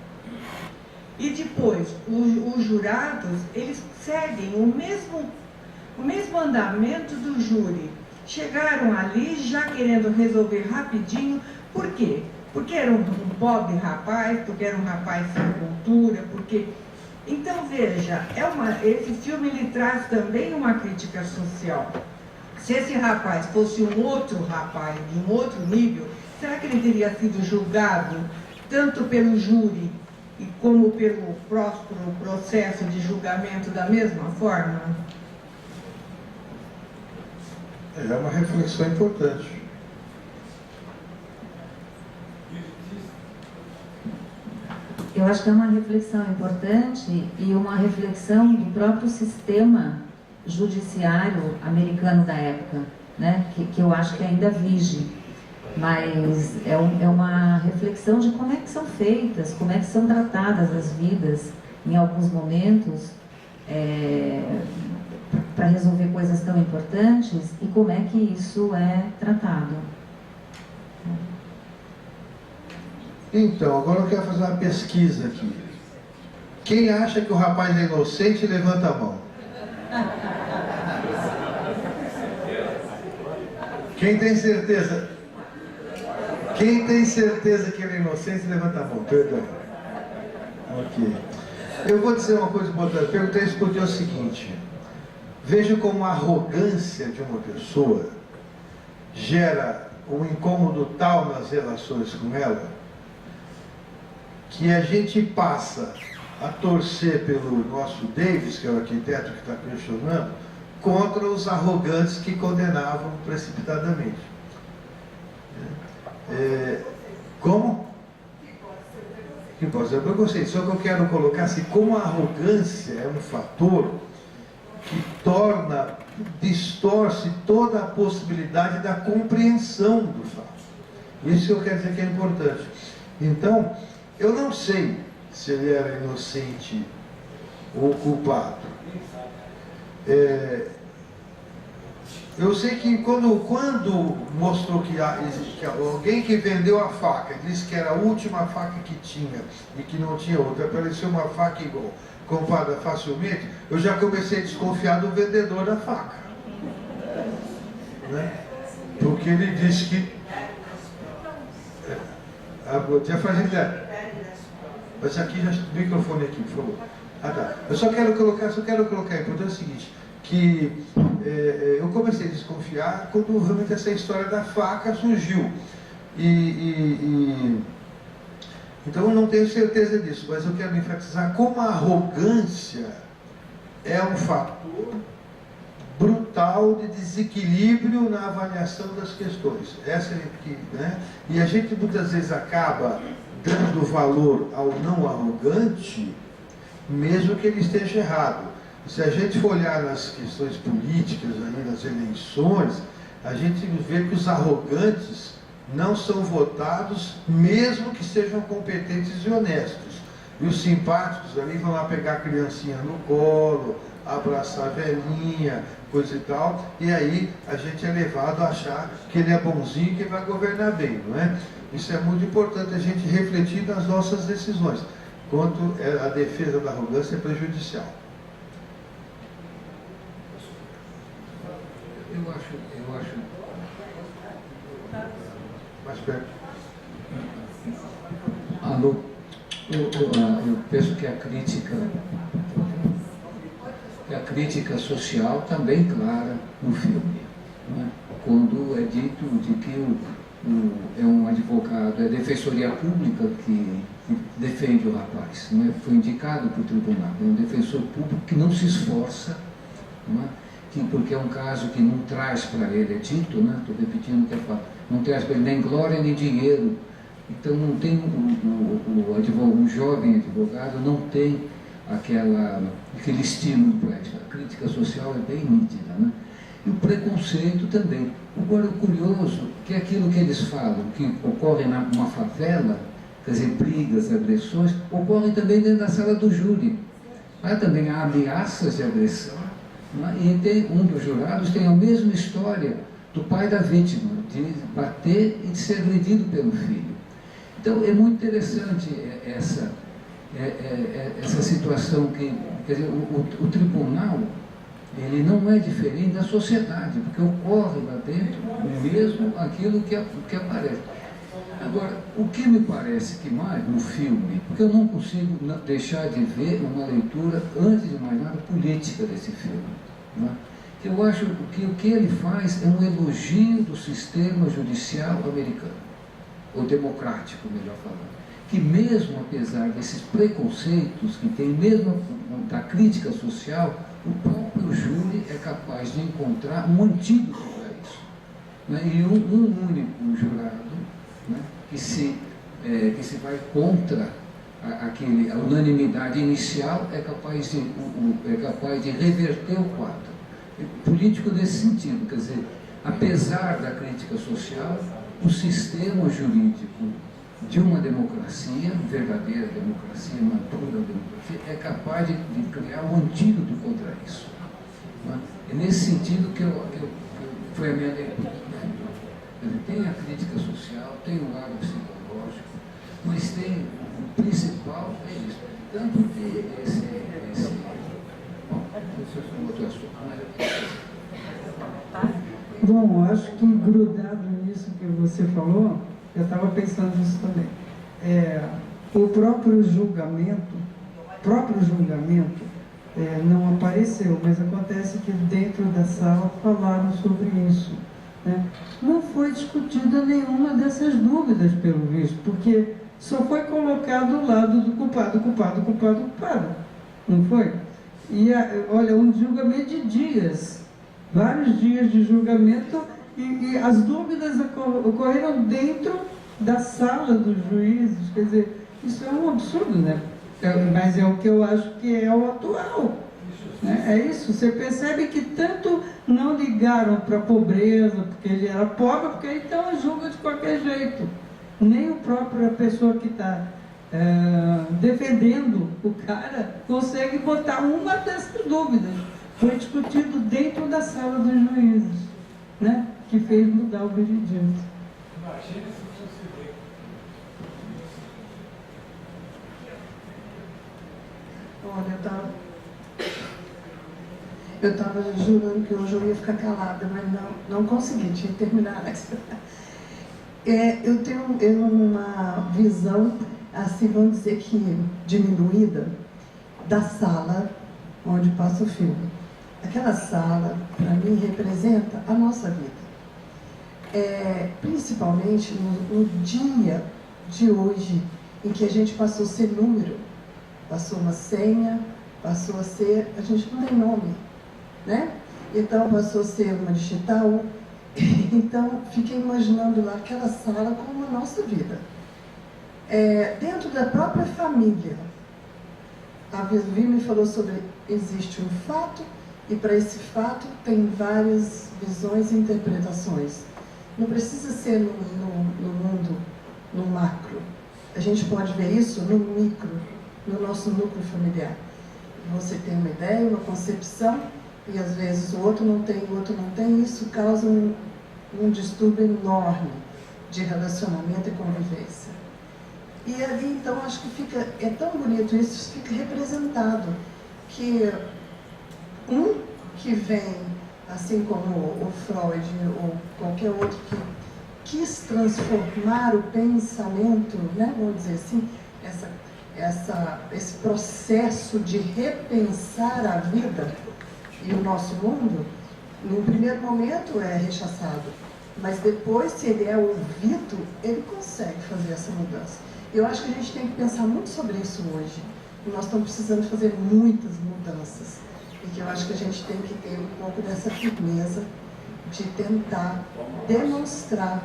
E depois, os jurados, eles seguem o mesmo andamento do júri. Chegaram ali já querendo resolver rapidinho. Por quê? Porque era um pobre rapaz, porque era um rapaz sem cultura, porque... Então, veja, esse filme ele traz também uma crítica social. Se esse rapaz fosse um outro rapaz, de um outro nível, será que ele teria sido julgado tanto pelo júri como pelo próprio processo de julgamento da mesma forma? É uma reflexão importante. Eu acho que é uma reflexão importante e uma reflexão do próprio sistema judiciário americano da época, né? que eu acho que ainda vige. Mas é uma reflexão de como é que são feitas, como é que são tratadas as vidas em alguns momentos para resolver coisas tão importantes e como é que isso é tratado. Então, agora eu quero fazer uma pesquisa aqui. Quem acha que o rapaz é inocente, levanta a mão. Quem tem certeza? Quem tem certeza que ele é inocente, levanta a mão. Perdão. Ok. Eu vou dizer uma coisa importante. Perguntei isso porque é o seguinte. Veja como a arrogância de uma pessoa gera um incômodo tal nas relações com ela, que a gente passa a torcer pelo nosso Davis, que é o arquiteto que está questionando, contra os arrogantes que condenavam precipitadamente. Como? Que pode ser preconceito. Só que eu quero colocar assim, como a arrogância é um fator que distorce toda a possibilidade da compreensão do fato. Isso que eu quero dizer que é importante. Então, eu não sei se ele era inocente ou culpado. Eu sei que quando mostrou que alguém que vendeu a faca disse que era a última faca que tinha e que não tinha outra, apareceu uma faca igual, comprada facilmente, eu já comecei a desconfiar do vendedor da faca. Né? Porque ele disse que... já faz ideia. Mas aqui, o microfone aqui, por favor. Ah, tá. Eu só quero colocar a importância o seguinte, que eu comecei a desconfiar quando realmente essa história da faca surgiu. Então eu não tenho certeza disso, mas eu quero enfatizar como a arrogância é um fator brutal de desequilíbrio na avaliação das questões. Essa é aqui, né? E a gente muitas vezes acaba dando valor ao não arrogante, mesmo que ele esteja errado. Se a gente for olhar nas questões políticas, ali nas eleições, a gente vê que os arrogantes não são votados, mesmo que sejam competentes e honestos. E os simpáticos ali vão lá pegar a criancinha no colo, abraçar a velhinha, coisa e tal, e aí a gente é levado a achar que ele é bonzinho e que vai governar bem, não é? Isso é muito importante a gente refletir nas nossas decisões, quanto a defesa da arrogância é prejudicial. Eu acho. Mais perto. Alô, eu penso que a crítica social também clara no filme, né? Quando é dito de que é um advogado, é a defensoria pública que defende o rapaz, né? Foi indicado para o tribunal, é um defensor público que não se esforça, né? Porque é um caso que não traz para ele, é dito, né? Estou repetindo o que é falado, não traz para ele nem glória nem dinheiro. Então não tem um jovem advogado não tem aquele estímulo para isso. A crítica social é bem nítida, né? E o preconceito também. Agora, o curioso que é aquilo que eles falam, que ocorre numa favela, quer dizer, brigas, agressões, ocorre também dentro da sala do júri. Mas também há ameaças de agressão. Né? E tem um dos jurados tem a mesma história do pai da vítima, de bater e de ser agredido pelo filho. Então, é muito interessante essa situação que, quer dizer, o tribunal, ele não é diferente da sociedade, porque ocorre lá dentro mesmo aquilo que aparece. Agora, o que me parece que mais no filme, porque eu não consigo deixar de ver uma leitura, antes de mais nada, política desse filme, né? Eu acho que o que ele faz é um elogio do sistema judicial americano, ou democrático, melhor falando, que mesmo apesar desses preconceitos que tem, mesmo da crítica social, o próprio júri é capaz de encontrar um antídoto para isso, né? E um único jurado, né, que se vai contra a unanimidade inicial é capaz de reverter o quadro. Político nesse sentido, quer dizer, apesar da crítica social, o sistema jurídico de uma democracia, verdadeira democracia, madura democracia, é capaz de criar um antídoto contra isso. Né? É nesse sentido que foi a minha leitura. Tem a crítica social, tem o lado psicológico, mas tem o principal é isso. Tanto que Bom, acho que grudado nisso que você falou, eu estava pensando nisso também. não apareceu, mas acontece que dentro da sala falaram sobre isso, né? Não foi discutida nenhuma dessas dúvidas, pelo visto, porque só foi colocado o lado do culpado, não foi? E, olha, um julgamento de dias, vários dias de julgamento, e as dúvidas ocorreram dentro da sala dos juízes. Quer dizer, isso é um absurdo, né? Mas é o que eu acho que é o atual, né? É isso, você percebe que tanto não ligaram para a pobreza, porque ele era pobre, porque então julga de qualquer jeito. Nem a própria pessoa que está defendendo o cara consegue botar uma dessas dúvidas. Foi discutido dentro da sala dos juízes, né? Que fez mudar o veredito. Imagina se fosse ver. Olha, eu estava jurando que hoje eu ia ficar calada, mas não consegui, tinha que terminar. Eu tenho uma visão, assim, vamos dizer que diminuída, da sala onde passa o filme. Aquela sala, para mim, representa a nossa vida. Principalmente no dia de hoje, em que a gente passou a ser número, passou uma senha, passou a ser, a gente não tem nome, né? Então passou a ser uma digital. Então fiquei imaginando lá aquela sala como a nossa vida. Dentro da própria família, a Vivi me falou sobre, existe um fato, e para esse fato tem várias visões e interpretações. Não precisa ser no mundo, no macro. A gente pode ver isso no micro, no nosso núcleo familiar. Você tem uma ideia, uma concepção, e às vezes o outro não tem, e isso causa um distúrbio enorme de relacionamento e convivência. E ali, então, acho que é tão bonito isso, fica representado, que que vem, assim como o Freud ou qualquer outro que quis transformar o pensamento, né, vamos dizer assim, esse processo de repensar a vida e o nosso mundo, no primeiro momento é rechaçado, mas depois, se ele é ouvido, ele consegue fazer essa mudança. Eu acho que a gente tem que pensar muito sobre isso hoje. Nós estamos precisando fazer muitas mudanças. E que eu acho que a gente tem que ter um pouco dessa firmeza de tentar demonstrar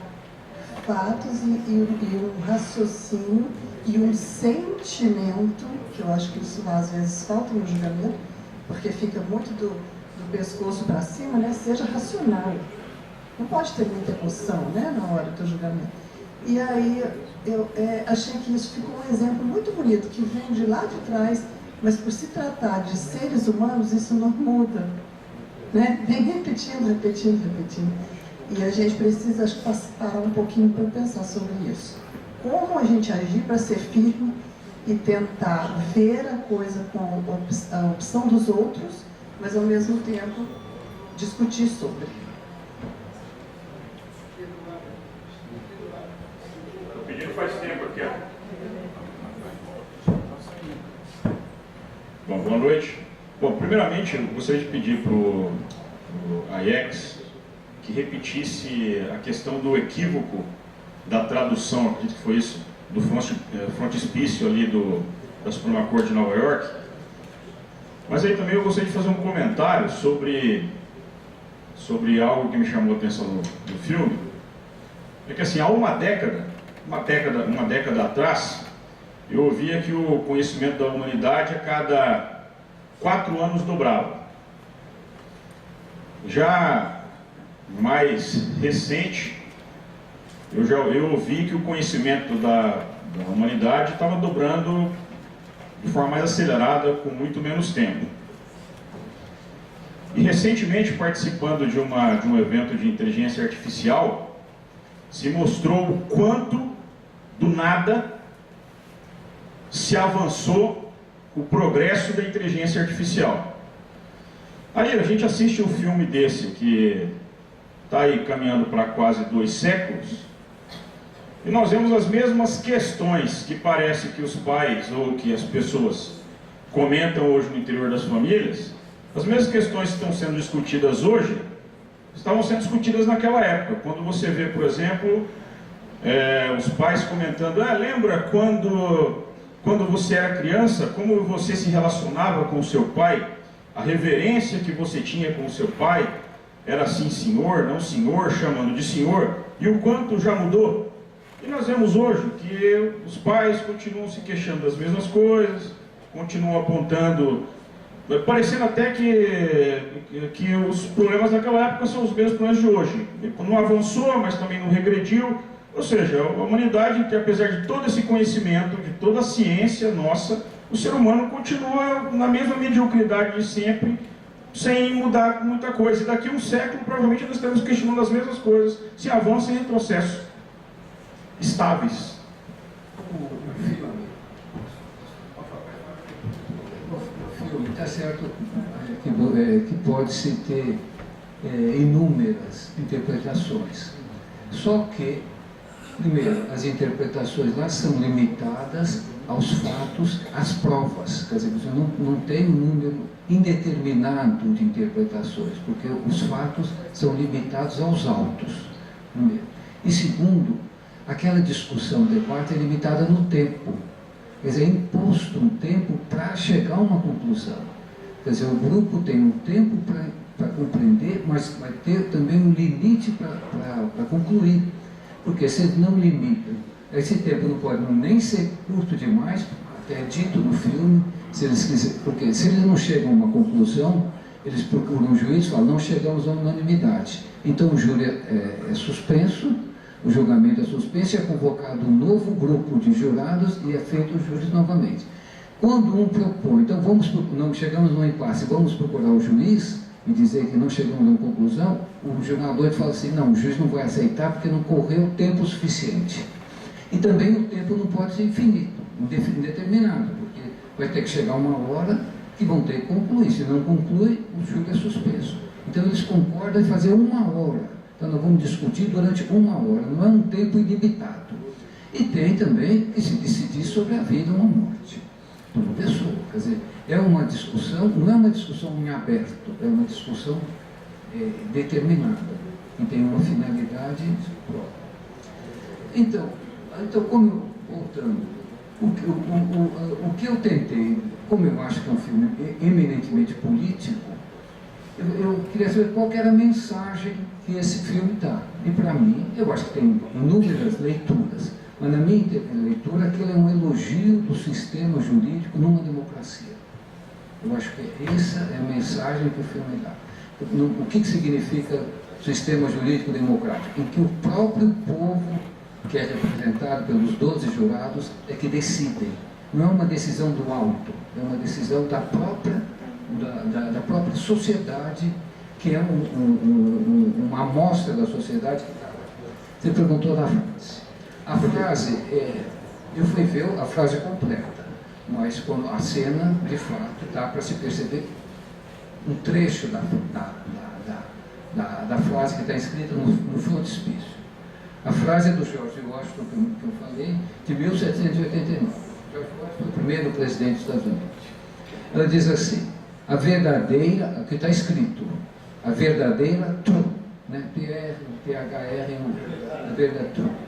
fatos e um raciocínio e um sentimento, que eu acho que isso às vezes falta no julgamento, porque fica muito do pescoço para cima, né? Seja racional. Não pode ter muita emoção, né, na hora do julgamento. E aí eu achei que isso ficou um exemplo muito bonito, que vem de lá de trás, mas por se tratar de seres humanos, isso não muda, né? Vem repetindo. E a gente precisa, acho que, parar um pouquinho para pensar sobre isso. Como a gente agir para ser firme e tentar ver a coisa com a opção dos outros, mas ao mesmo tempo discutir sobre. O pedido faz tempo aqui, ó. Bom, boa noite. Bom, primeiramente, eu gostaria de pedir para o Aiex que repetisse a questão do equívoco da tradução, acredito que foi isso, do frontispício ali da Suprema Corte de Nova York. Mas aí também eu gostaria de fazer um comentário sobre algo que me chamou a atenção no filme. É que assim, há uma década atrás, eu ouvia que o conhecimento da humanidade a cada 4 anos dobrava. Já mais recente, eu ouvi que o conhecimento da humanidade estava dobrando de forma mais acelerada, com muito menos tempo. E recentemente, participando de um evento de inteligência artificial, se mostrou o quanto, do nada, se avançou o progresso da inteligência artificial. Aí a gente assiste um filme desse, que está aí caminhando para quase 2 séculos, e nós vemos as mesmas questões que parece que os pais ou que as pessoas comentam hoje no interior das famílias, as mesmas questões que estão sendo discutidas hoje, estavam sendo discutidas naquela época. Quando você vê, por exemplo, os pais comentando, lembra quando você era criança, como você se relacionava com o seu pai, a reverência que você tinha com o seu pai, era assim, senhor, não senhor, chamando de senhor, e o quanto já mudou. E nós vemos hoje que os pais continuam se queixando das mesmas coisas, continuam apontando, parecendo até que os problemas daquela época são os mesmos problemas de hoje. Não avançou, mas também não regrediu. Ou seja, a humanidade, que apesar de todo esse conhecimento, de toda a ciência nossa, o ser humano continua na mesma mediocridade de sempre, sem mudar muita coisa. E daqui a um século, provavelmente, nós estaremos questionando as mesmas coisas, se avanços e retrocessos estáveis. O filme está certo que pode-se ter inúmeras interpretações. Só que, primeiro, as interpretações lá são limitadas aos fatos, às provas. Quer dizer, você não tem um número indeterminado de interpretações, porque os fatos são limitados aos autos, primeiro. E segundo, aquela discussão, debate é limitada no tempo. Quer dizer, é imposto um tempo para chegar a uma conclusão. Quer dizer, o grupo tem um tempo para compreender, mas vai ter também um limite para concluir. Porque se eles não limitam, esse tempo não pode nem ser curto demais, até é dito no filme, se eles quiserem, porque se eles não chegam a uma conclusão, eles procuram um juiz e falam, não chegamos a unanimidade. Então o júri é suspenso, o julgamento é suspenso, é convocado um novo grupo de jurados e é feito o júri novamente. Quando um propõe, então não chegamos num impasse, vamos procurar o juiz e dizer que não chegamos a uma conclusão, o julgador fala assim, não, o juiz não vai aceitar porque não correu tempo suficiente. E também o tempo não pode ser infinito, indeterminado, porque vai ter que chegar uma hora que vão ter que concluir. Se não conclui, o júri é suspenso. Então eles concordam em fazer 1 hora. Então nós vamos discutir durante 1 hora, não é um tempo ilimitado. E tem também que se decidir sobre a vida ou a morte de uma pessoa. Quer dizer, é uma discussão, não é uma discussão em aberto, é uma discussão determinada, que tem uma finalidade própria. Então como, voltando, o que eu tentei, como eu acho que é um filme eminentemente político, eu queria saber qual que era a mensagem que esse filme dá. E para mim, eu acho que tem inúmeras leituras, mas na minha leitura aquilo é um elogio do sistema jurídico numa democracia. Eu acho que essa é a mensagem que o filme dá. O que significa sistema jurídico democrático? Em que o próprio povo, que é representado pelos 12 jurados, é que decidem. Não é uma decisão do alto, é uma decisão da própria sociedade, que é uma amostra da sociedade que está lá. Você perguntou da frase. A frase, eu fui ver a frase completa, mas quando a cena, de fato, dá para se perceber um trecho da frase que está escrita no frontispício. A frase é do George Washington, que eu falei, de 1789. George Washington foi o primeiro presidente dos Estados Unidos. Ela diz assim, a verdadeira, o que está escrito, a verdadeira truth, né?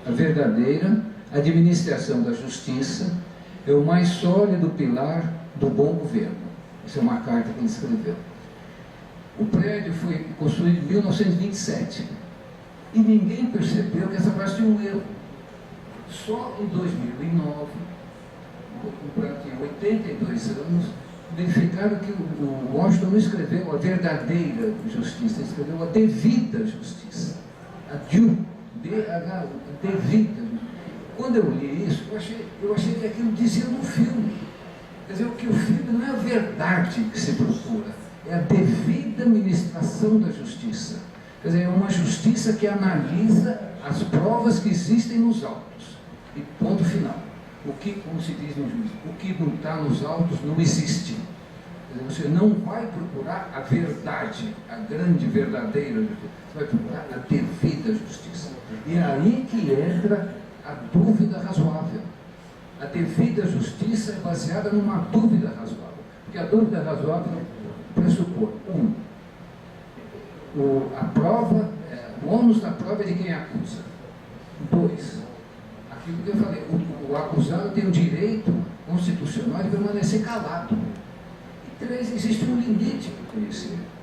A verdadeira administração da justiça é o mais sólido pilar do bom governo. Essa é uma carta que ele escreveu. O prédio foi construído em 1927 e ninguém percebeu que essa frase tinha um erro. Só em 2009, tinha 82 anos, verificaram que o Washington não escreveu a verdadeira justiça, ele escreveu a devida justiça. A due, D-H-U, a devida justiça. Quando eu li isso, eu achei que aquilo dizia no filme. Quer dizer, que o filme não é a verdade que se procura, é a devida administração da justiça. Quer dizer, é uma justiça que analisa as provas que existem nos autos. E ponto final. Como se diz no juízo, o que não está nos autos não existe. Você não vai procurar a verdade, a grande, verdadeira justiça. Você vai procurar a devida justiça. E é aí que entra a dúvida razoável. A devida justiça é baseada numa dúvida razoável. dúvida razoável pressupor, a prova, o ônus da prova é de quem acusa. 2, aquilo que eu falei, o acusado tem o direito constitucional de permanecer calado. E 3, existe um limite para o conhecimento.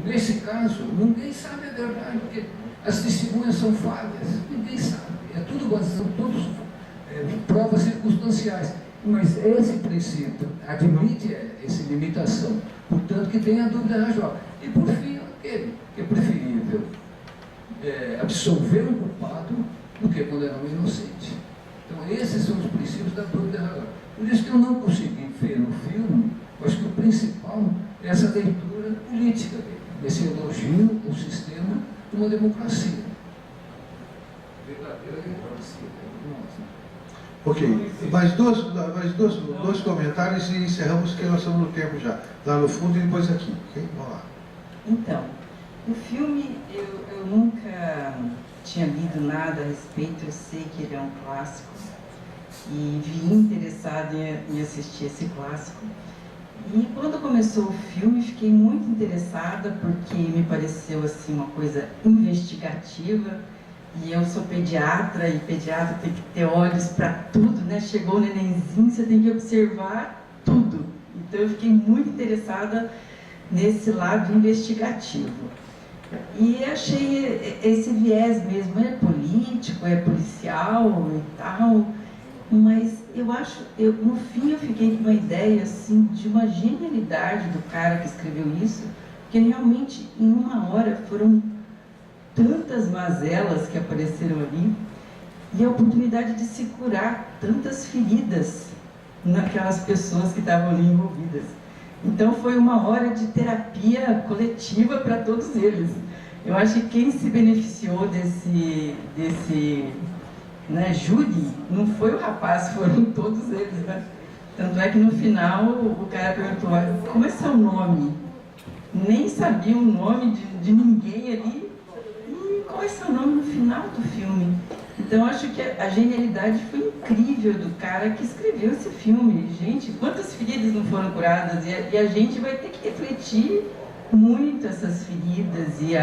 Nesse caso, ninguém sabe a verdade, porque as testemunhas são falhas, ninguém sabe. São todos provas circunstanciais. Mas esse princípio admite essa limitação, portanto que tem a dúvida razoável. E por fim, aquele que é preferível absolver um culpado do que condenar um inocente. Então esses são os princípios da dúvida razoável. Por isso que eu não consegui ver no filme, eu acho que o principal é essa leitura política dele, esse elogio ao sistema de uma democracia. Verdadeira democracia. Ok, mais dois comentários e encerramos, que nós estamos no tempo já. Lá no fundo e depois aqui, ok? Vamos lá. Então, o filme eu nunca tinha lido nada a respeito, eu sei que ele é um clássico e vim interessada em assistir esse clássico. E quando começou o filme, fiquei muito interessada porque me pareceu assim uma coisa investigativa. E eu sou pediatra, e pediatra tem que ter olhos para tudo, né? Chegou o nenenzinho, você tem que observar tudo. Então eu fiquei muito interessada nesse lado investigativo. E achei esse viés mesmo, é político, é policial e tal, mas no fim eu fiquei com uma ideia assim, de uma genialidade do cara que escreveu isso, porque realmente em uma hora foram tantas mazelas que apareceram ali e a oportunidade de se curar tantas feridas naquelas pessoas que estavam ali envolvidas. Então foi uma hora de terapia coletiva para todos eles. Eu acho que quem se beneficiou desse júri não foi o rapaz, foram todos eles, né? Tanto é que no final o cara perguntou: como é seu nome? Nem sabia o nome de ninguém ali. Qual é seu nome no final do filme? Então, acho que a genialidade foi incrível do cara que escreveu esse filme. Gente, quantas feridas não foram curadas? E a gente vai ter que refletir muito essas feridas e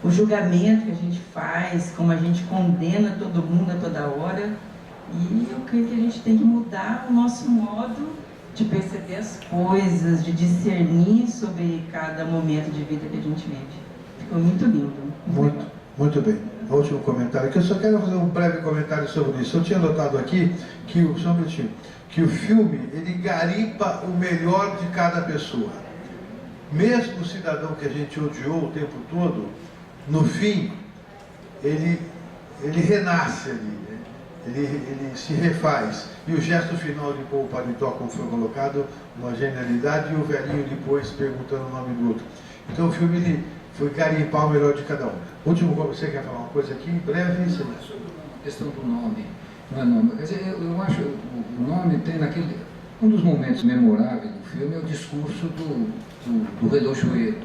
o julgamento que a gente faz, como a gente condena todo mundo a toda hora. E eu creio que a gente tem que mudar o nosso modo de perceber as coisas, de discernir sobre cada momento de vida que a gente vive. Ficou muito lindo. Muito bem. O último comentário, que eu só quero fazer um breve comentário sobre isso. Eu tinha notado aqui que o filme, ele garimpa o melhor de cada pessoa. Mesmo o cidadão que a gente odiou o tempo todo, no fim, ele renasce ali, né? Ele se refaz. E o gesto final de pôr o paletó, como foi colocado, uma genialidade, e o velhinho depois perguntando o nome do outro. Então o filme, ele foi garimpar o melhor de cada um. Último, você quer falar uma coisa aqui, breve? Sobre a questão do nome. Não é nome. Quer dizer, eu acho que o nome tem naquele... Um dos momentos memoráveis do filme é o discurso do relojoeiro,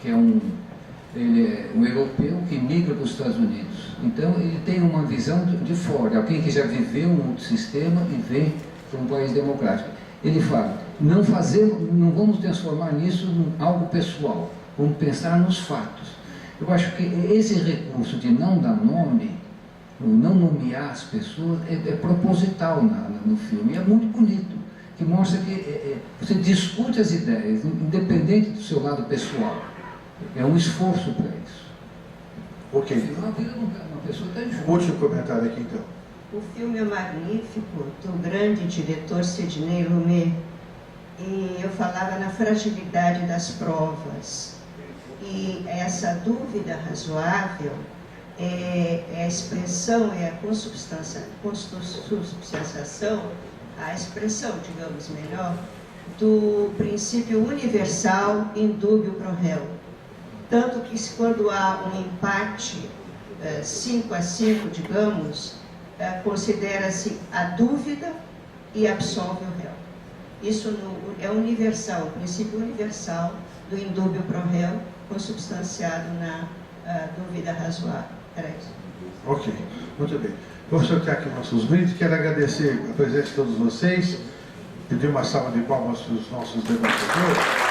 que ele é um europeu que migra para os Estados Unidos. Então, ele tem uma visão de fora, alguém que já viveu um outro sistema e vem para um país democrático. Ele fala, não vamos transformar nisso em algo pessoal, vamos pensar nos fatos. Eu acho que esse recurso de não dar nome, não nomear as pessoas, é proposital no filme, e é muito bonito, que mostra que você discute as ideias, independente do seu lado pessoal. É um esforço para isso. Ok. Senão a vida uma pessoa está injusta. Último comentário aqui, então. O filme é magnífico, do grande diretor Sidney Lumet, e eu falava na fragilidade das provas. E essa dúvida razoável é a expressão, é a consubstanciação, a expressão, digamos melhor, do princípio universal indúbio pro réu. Tanto que quando há um empate 5-5, digamos, considera-se a dúvida e absolve o réu. Isso é universal, o princípio universal do indúbio pro réu, consubstanciado na dúvida razoável. Era isso. Ok, muito bem. Vou sortear aqui nossos brindes. Quero agradecer a presença de todos vocês. Pedir uma salva de palmas para os nossos debatedores.